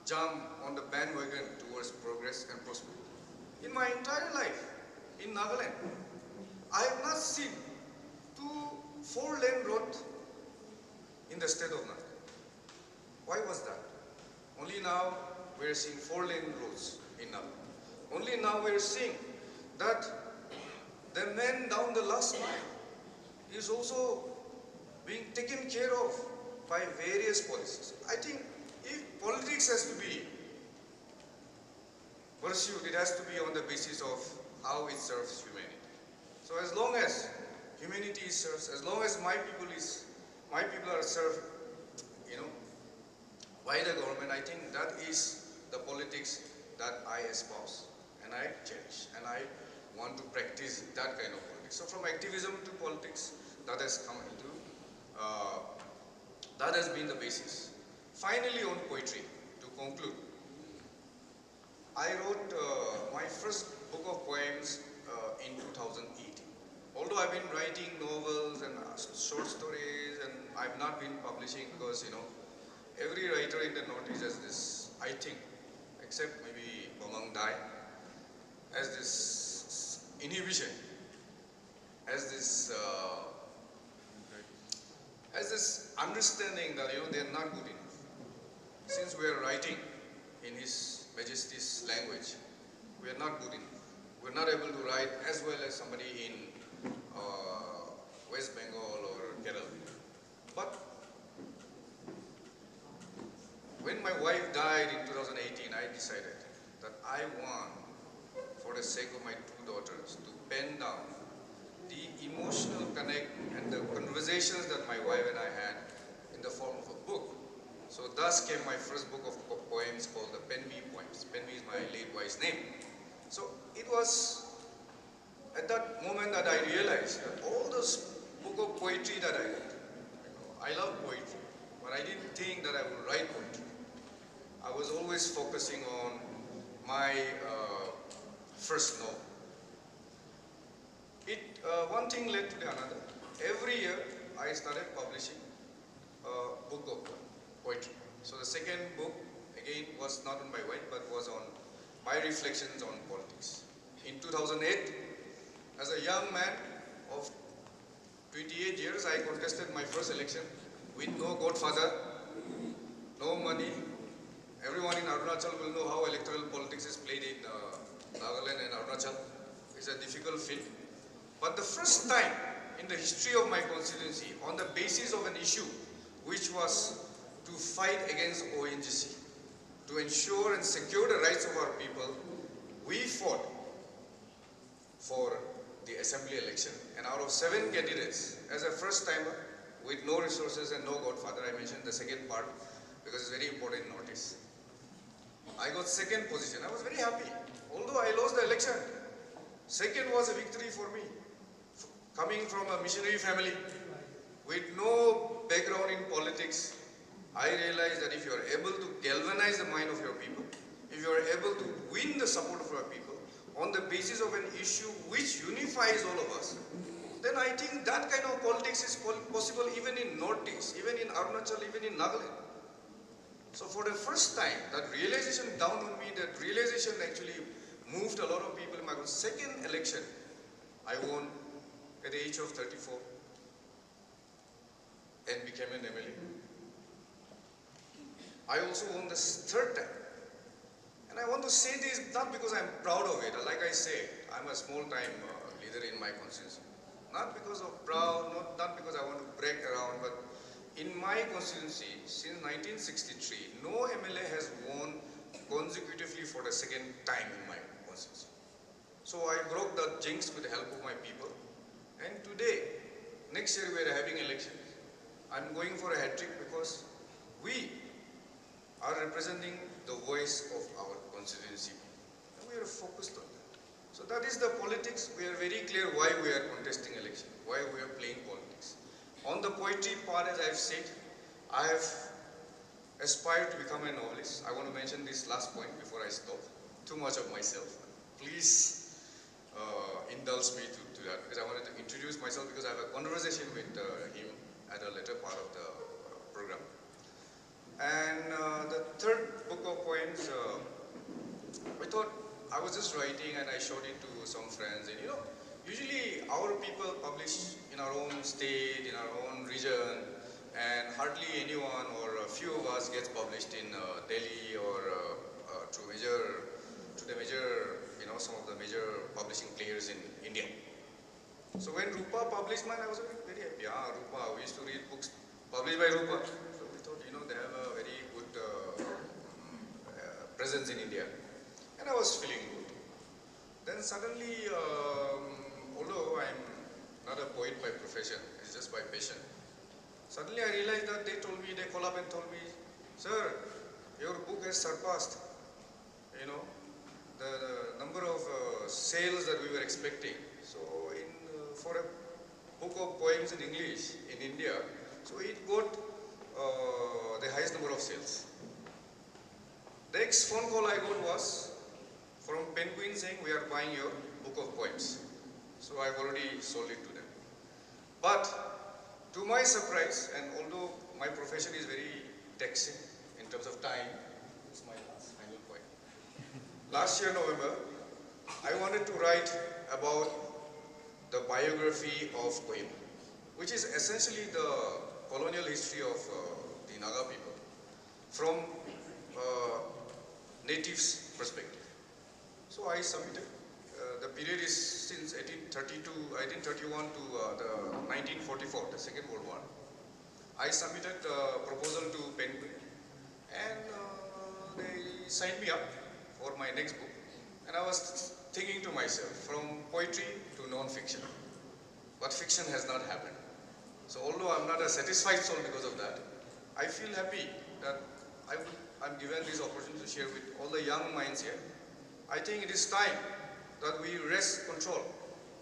jump on the bandwagon towards progress and prosperity. In my entire life in Nagaland, I have not seen 4-lane road in the state of Nagaland. Why was that? Only now we are seeing 4-lane roads in Nagaland. Only now we are seeing that the man down the last mile is also being taken care of by various policies. I think if politics has to be pursued, it has to be on the basis of how it serves humanity. So as long as humanity is served, as long as my people are served, by the government, I think that is the politics that I espouse and I cherish, and I want to practice that kind of politics. So from activism to politics, that has come into, that has been the basis. Finally, on poetry, to conclude, I wrote my first book of poems in 2018. Although I've been writing novels and short stories, and I've not been publishing because, every writer in the Northeast has this, I think, except maybe Bamang Dai, has this inhibition, has this understanding that, they're not good enough. Since we are writing in His Majesty's language, we are not good enough. We're not able to write as well as somebody in West Bengal or Kerala. But when my wife died in 2018, I decided that I want, for the sake of my 2 daughters, to pen down the emotional connect and the conversations that my wife and I had in the form of a book. So thus came my first book of poems called the Penvi Poems. Penvi is my late wife's name. So it was at that moment that I realized that all those book of poetry that I read, I love poetry, but I didn't think that I would write poetry. I was always focusing on my first novel. One thing led to the another. Every year I started publishing a book of poetry. So the second book again was not on my wife, but was on my reflections on politics. In 2008, as a young man of 28 years, I contested my first election with no godfather, no money. Everyone in Arunachal will know how electoral politics is played in Nagaland and Arunachal. It's a difficult field. But the first time in the history of my constituency on the basis of an issue which was to fight against ONGC, to ensure and secure the rights of our people. We fought for the assembly election, and out of 7 candidates, as a first timer with no resources and no godfather, I mentioned the second part because it's very important in Northeast. I got 2nd position. I was very happy. Although I lost the election, 2nd was a victory for me. Coming from a missionary family with no background in politics, I realized that if you are able to galvanize the mind of your people, if you are able to win the support of your people on the basis of an issue which unifies all of us, then I think that kind of politics is possible even in Northeast, even in Arunachal, even in Nagaland. So for the first time, that realization dawned on me, that realization actually moved a lot of people in my 2nd election. I won at the age of 34 and became an MLA. I also won this 3rd time. And I want to say this not because I'm proud of it. Like I say, I'm a small-time leader in my constituency. Not because of proud, not because I want to brag around, but in my constituency, since 1963, no MLA has won consecutively for the 2nd time in my constituency. So I broke that jinx with the help of my people. And today, next year we are having elections. I'm going for a hat-trick because we are representing the voice of our constituency. And we are focused on that. So that is the politics. We are very clear why we are contesting election, why we are playing politics. On the poetry part, as I've said, I have aspired to become a novelist. I want to mention this last point before I stop. Too much of myself. Please indulge me to that, because I wanted to introduce myself because I have a conversation with him at a later part of the program. And the 3rd book of poems, I thought I was just writing and I showed it to some friends. And usually our people publish in our own state, in our own region, and hardly anyone or a few of us gets published in Delhi or to the major, some of the major publishing players in India. So when Rupa published mine, I was very happy. Rupa, we used to read books published by Rupa. So we thought, they have a very good presence in India. And I was feeling good. Then suddenly, although I'm not a poet by profession, it's just by passion, suddenly I realized that they called up and told me, sir, your book has surpassed, the number of sales that we were expecting. So for a book of poems in English in India, so it got the highest number of sales. The next phone call I got was from Penguin saying, we are buying your book of poems. So I've already sold it to them. But to my surprise, and although my profession is very taxing in terms of time, it's my last final point. Last year, November, I wanted to write about the biography of Kohima, which is essentially the colonial history of the Naga people from natives' perspective. So I submitted. The period is since 1831 to the 1944, the Second World War. I submitted a proposal to Penguin, and they signed me up for my next book. And I was thinking to myself, from poetry to non-fiction. But fiction has not happened. So although I'm not a satisfied soul because of that, I feel happy that I'm given this opportunity to share with all the young minds here. I think it is time that we wrest control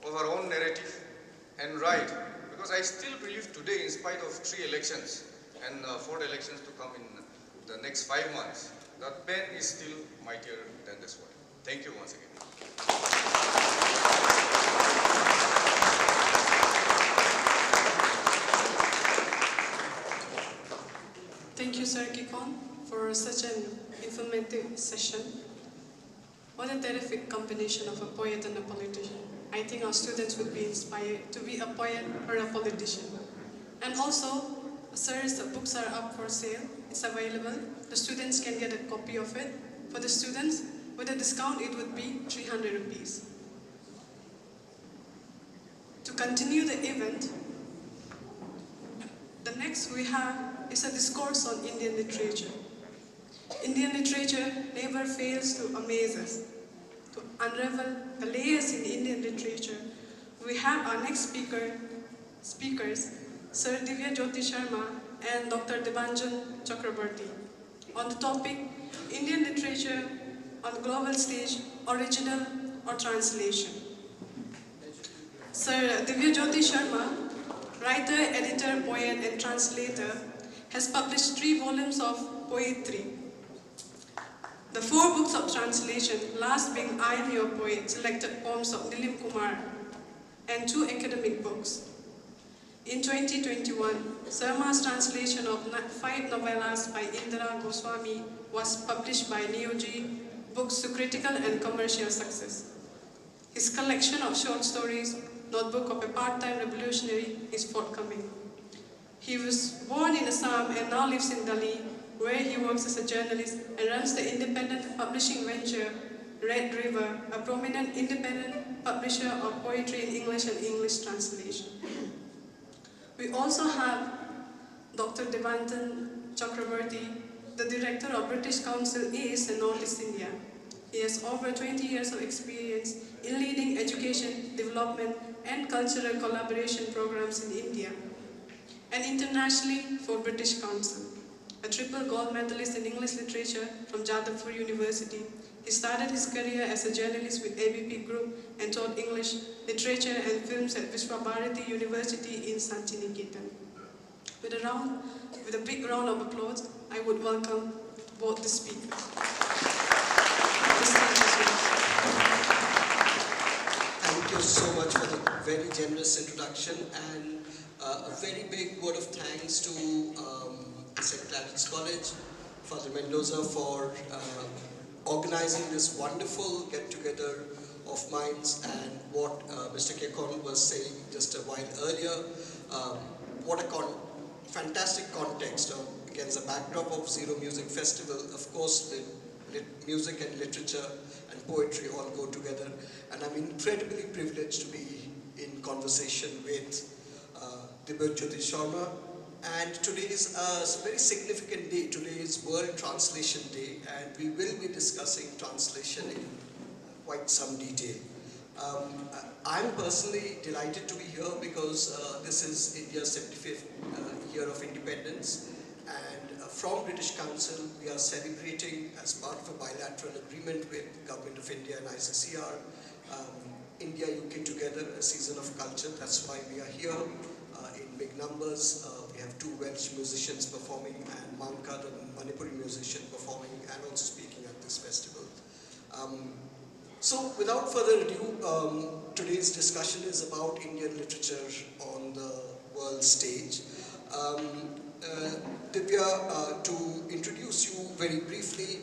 of our own narrative and write, because I still believe today, in spite of 3 elections and 4 elections to come in the next 5 months, that pen is still mightier than this one. Thank you once again. Thank you, Sir Kikon, for such an informative session. What a terrific combination of a poet and a politician. I think our students would be inspired to be a poet or a politician. And also, Sir's books are up for sale. It's available. The students can get a copy of it. For the students, with a discount, it would be 300 rupees. To continue the event, the next we have is a discourse on Indian literature. Indian literature never fails to amaze us. To unravel the layers in Indian literature, we have our next speakers, Sir Divya Jyoti Sharma and Dr. Debanjan Chakrabarti, on the topic Indian literature on the global stage, original or translation. Sir Divya Jyoti Sharma, writer, editor, poet and translator, has published 3 volumes of poetry. The 4 books of translation, last being I Am Your Poet, selected poems of Nilim Kumar, and 2 academic books. In 2021, Sharma's translation of 5 novellas by Indira Goswami was published by Neoji Books to critical and commercial success. His collection of short stories, Notebook of a Part-Time Revolutionary, is forthcoming. He was born in Assam and now lives in Delhi, where he works as a journalist and runs the independent publishing venture Red River, a prominent independent publisher of poetry in English and English translation. We also have Dr. Debanjan Chakrabarti, the director of British Council East and Northeast India. He has over 20 years of experience in leading education, development, and cultural collaboration programs in India, and internationally for British Council. A triple gold medalist in English literature from Jadavpur University, he started his career as a journalist with ABP Group and taught English, literature and films at Vishwabharati University in Santiniketan. With a big round of applause, I would welcome both the speakers. Thank you so much for the very generous introduction, and a very big word of thanks to St. Claret's College, Father Mendoza, for organizing this wonderful get-together of minds, and what Mr. Kekon was saying just a while earlier, what a fantastic context against the backdrop of Ziro Music Festival. Of course, music and literature and poetry all go together, and I'm incredibly privileged to be in conversation with Divya Jyoti Sharma. And today is a very significant day. Today is World Translation Day, and we will be discussing translation in quite some detail. I'm personally delighted to be here because this is India's 75th year of independence, and from British Council we are celebrating, as part of a bilateral agreement with Government of India and ICCR, India-UK together, a season of culture. That's why we are here in big numbers. We have 2 Welsh musicians performing, and Manka, the Manipuri musician, performing and also speaking at this festival. So without further ado, today's discussion is about Indian literature on the world stage. Divya, to introduce you very briefly,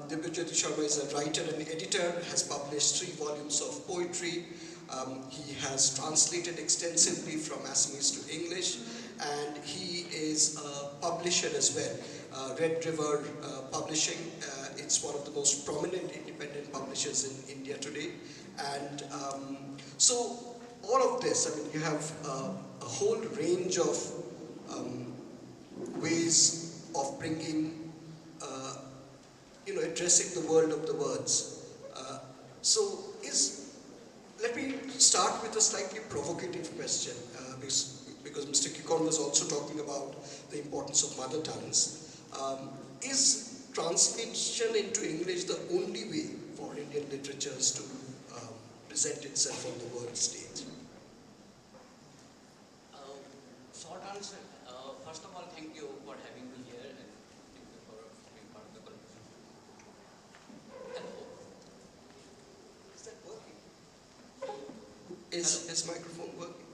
Divya Jyoti Sharma is a writer and editor, has published 3 volumes of poetry. He has translated extensively from Assamese to English, and he is a publisher as well. Red River Publishing, it's one of the most prominent independent publishers in India today. And so all of this, I mean, you have a whole range of ways of bringing, addressing the world of the words. Let me start with a slightly provocative question, because Mr. Kekon was also talking about the importance of mother tongues. Is translation into English the only way for Indian literatures to present itself on the world stage? Short answer. First of all, thank you for having me here, and thank you for being part of the conversation. Hello. Is that working? Is his microphone working?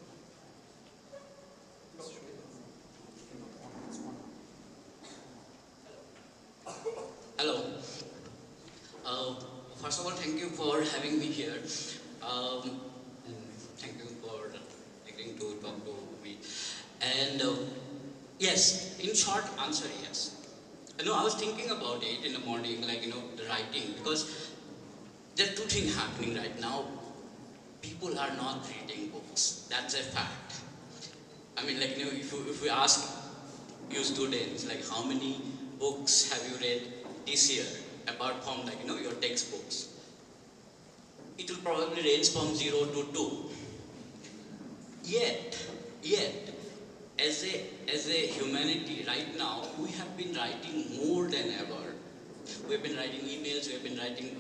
Hello. First of all, thank you for having me here. And thank you for agreeing to talk to me. And yes, in short answer, yes. I was thinking about it in the morning, the writing, because there are 2 things happening right now. people are not reading books. That's a fact. I mean, like, if we ask you students, like, how many books have you read this year, apart from, like, your textbooks? It will probably range from 0 to 2. Yet, as a humanity right now, we have been writing more than ever. We have been writing emails, we have been writing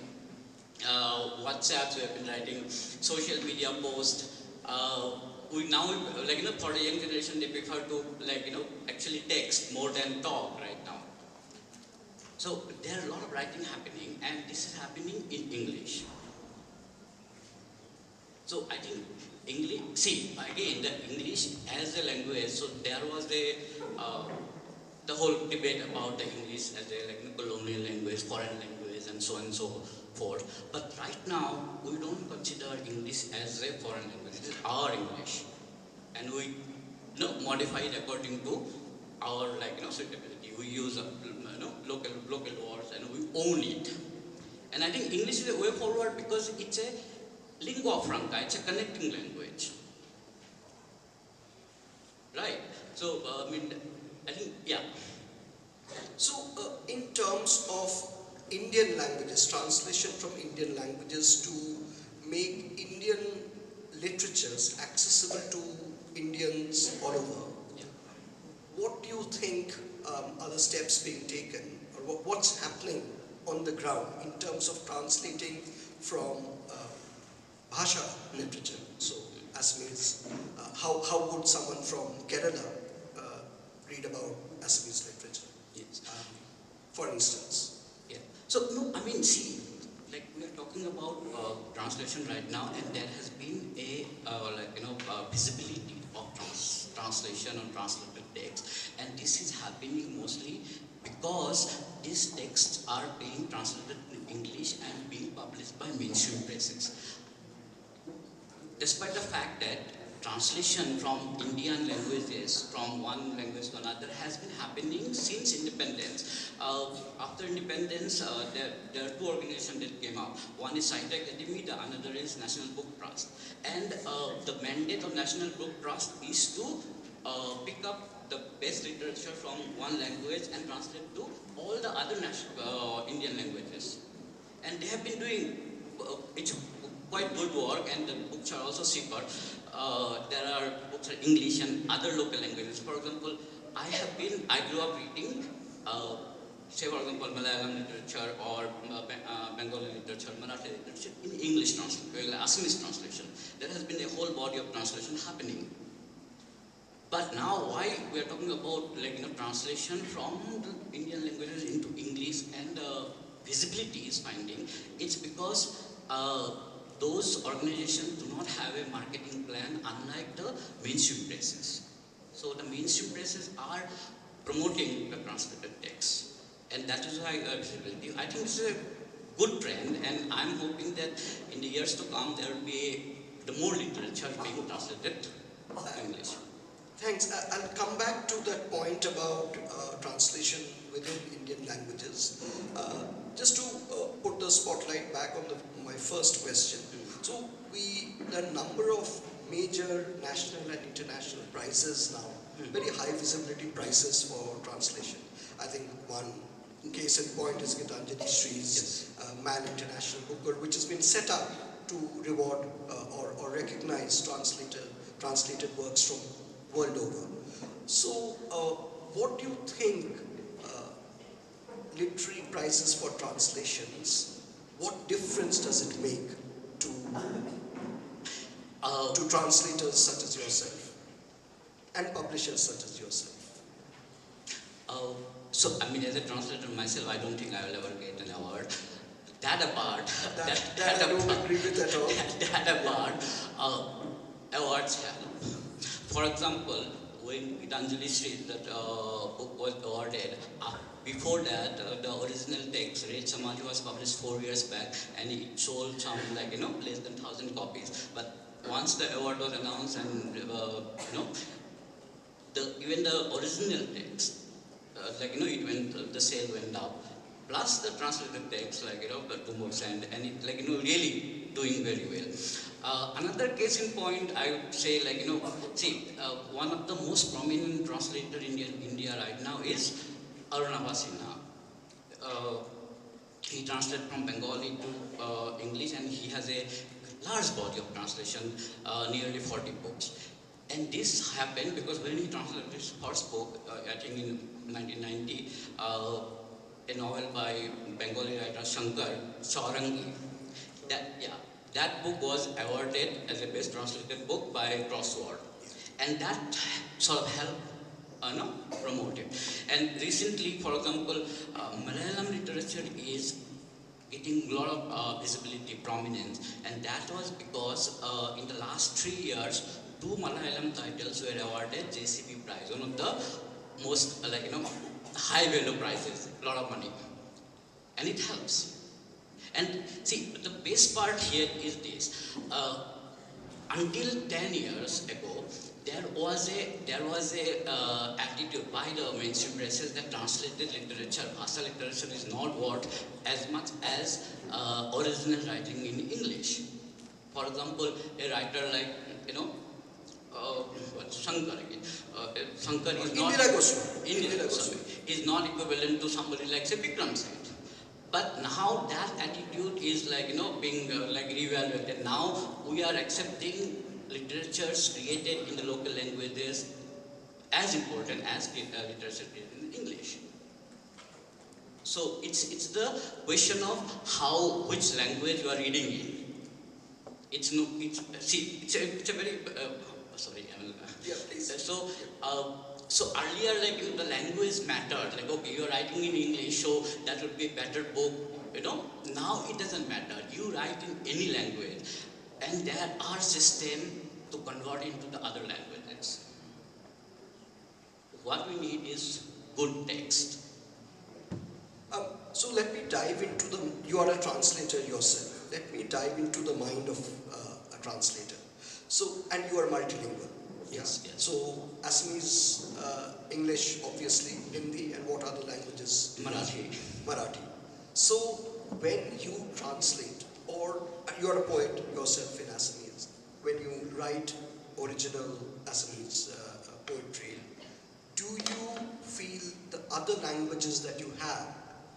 WhatsApps, we have been writing social media posts. We now, like, for the young generation, they prefer to, like, actually text more than talk right now. So there are a lot of writing happening, and this is happening in English. So I think English, see, again, the English as a language, so there was the whole debate about the English as a, like, colonial language, foreign language, and so on and so forth. But right now, we don't consider English as a foreign language. It is our English. And we modify it according to our, like, suitability. We use local words, and we own it. And I think English is a way forward because it's a lingua franca, it's a connecting language. Right? So, I think, yeah. So, in terms of Indian languages, translation from Indian languages to make Indian literatures accessible to Indians all over, Yeah. what do you think are the steps being taken, or what's happening on the ground in terms of translating from Bhasha literature? So, Assamese, how would someone from Kerala read about Assamese literature? Yes. For instance. Yeah. So, no, I mean, see, like, we are talking about translation right now, and there has been a, visibility of translation or translated text, and this is happening mostly because these texts are being translated in English and being published by mainstream presses. Despite the fact that translation from Indian languages from one language to another has been happening since independence. After independence, there are two organizations that came out. One is Sahitya Academy, the another is National Book Trust. And the mandate of National Book Trust is to pick up the best literature from one language and translate to all the other Indian languages. And they have been doing it's quite good work, and the books are also cheaper. There are books in English and other local languages. For example, I grew up reading, say for example, Malayalam literature or Bengali literature, Marathi literature in English translation, Assamese translation. There has been a whole body of translation happening. But now, why we are talking about, like, translation from the Indian languages into English and visibility is finding, it's because those organizations do not have a marketing plan, unlike the mainstream presses. So the mainstream presses are promoting the translated text, and that is why visibility. I think this is a good trend, and I'm hoping that in the years to come there will be the more literature being translated to English. Thanks. I'll come back to that point about translation within Indian languages. Just to put the spotlight back on my first question. So there are a number of major national and international prizes now, very high visibility prizes for translation. I think one case in point is Gitanjali Shree's Man International Booker, which has been set up to reward or recognize translated works from world over. So, what do you think literary prizes for translations, what difference does it make to translators such as yourself and publishers such as yourself? So, I mean, as a translator myself, I don't think I will ever get an award. That apart, that I don't agree with at all. That apart, awards help. For example, when Gitanjali Shree, that book was awarded, before that, the original text, Red Samadhi, was published 4 years back, and it sold some, like, less than 1,000 copies. But once the award was announced, and even the original text, the sale went up. Plus the translated text, like, the 2 books, and it, like, really doing very well. Another case in point, I would say, like, one of the most prominent translator in India right now is Arunachal. He translated from Bengali to English, and he has a large body of translation, nearly 40 books. And this happened because when he translated his first book, I think in 1990, a novel by Bengali writer Shankar, Chaurangi, that book was awarded as a best translated book by Crossword. And that sort of helped promote it. And recently, for example, Malayalam literature is getting a lot of visibility, prominence, and that was because in the last 3 years, 2 Malayalam titles were awarded JCB prize, one of the most high value prizes, a lot of money, and it helps. And see, the best part here is this: until 10 years ago, there was a attitude by the mainstream presses that translated literature, Bhasa literature, is not worth as much as original writing in English. For example, a writer like Shankar again. Shankar is not Indira Goswami is not equivalent to somebody like say Vikram said. But now that attitude is being reevaluated. Now we are accepting literatures created in the local languages as important as literature created in English. So it's the question of which language you are reading in. It's a very sorry. Yeah, please. So earlier, the language mattered. Okay, you are writing in English, so that would be a better book. Now it doesn't matter. You write in any language, and there are systems to convert into the other languages. What we need is good text. So let me dive into you are a translator yourself. Let me dive into the mind of a translator. So, and you are multilingual. Yes, yes. So, Assamese, English, obviously, Hindi, and what other languages? Marathi. So, when you translate, or you are a poet yourself in Assamese, when you write original Assamese poetry, do you feel the other languages that you have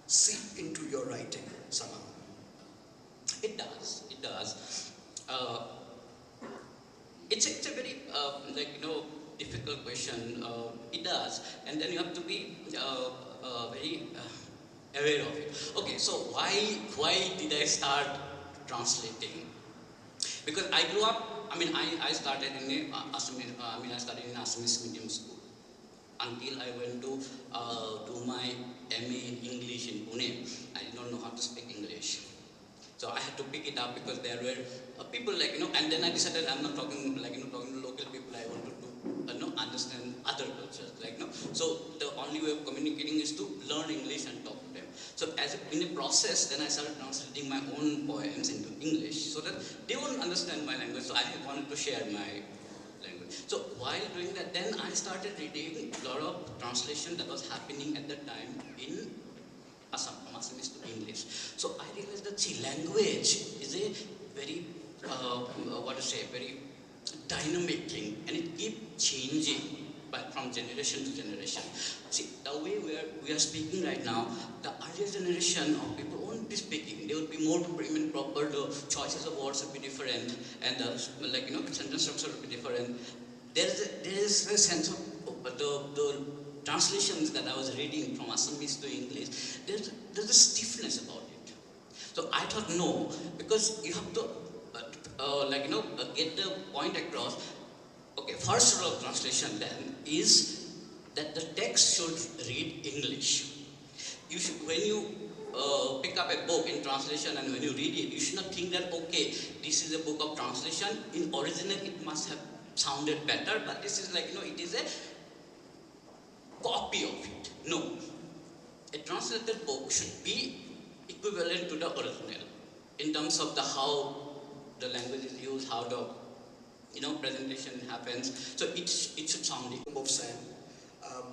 seep into your writing somehow? It does. It does. It's a very difficult question. It does, and then you have to be very aware of it. Okay, so why did I start translating? Because I grew up. I started in Assamese. I studied in Assamese medium school until I went to do my MA in English in Pune. I did not know how to speak English. So I had to pick it up because there were people and then I decided I'm not talking talking to local people. I wanted to understand other cultures, So the only way of communicating is to learn English and talk to them. So in a process, then I started translating my own poems into English so that they won't understand my language. So I wanted to share my language. So while doing that, then I started reading a lot of translation that was happening at the time in Assam, from Assamese to English. So I realized that language is a very, very dynamic thing, and it keeps changing from generation to generation. See, the way we are speaking right now, the earlier generation of people won't be speaking. They would be more proper. The choices of words would be different, and the sentence structure would be different. There is a sense of the translations that I was reading from Assamese to English. There's a stiffness about it. So I thought no, because you have to get the point across. Okay, first rule of translation then is that the text should read English. You should, when you pick up a book in translation and when you read it, you should not think that, okay, this is a book of translation. In original, it must have sounded better, but this is it is a copy of it. No. A translated book should be equivalent to the original in terms of how the language is used, how the presentation happens. So it should sound of sand.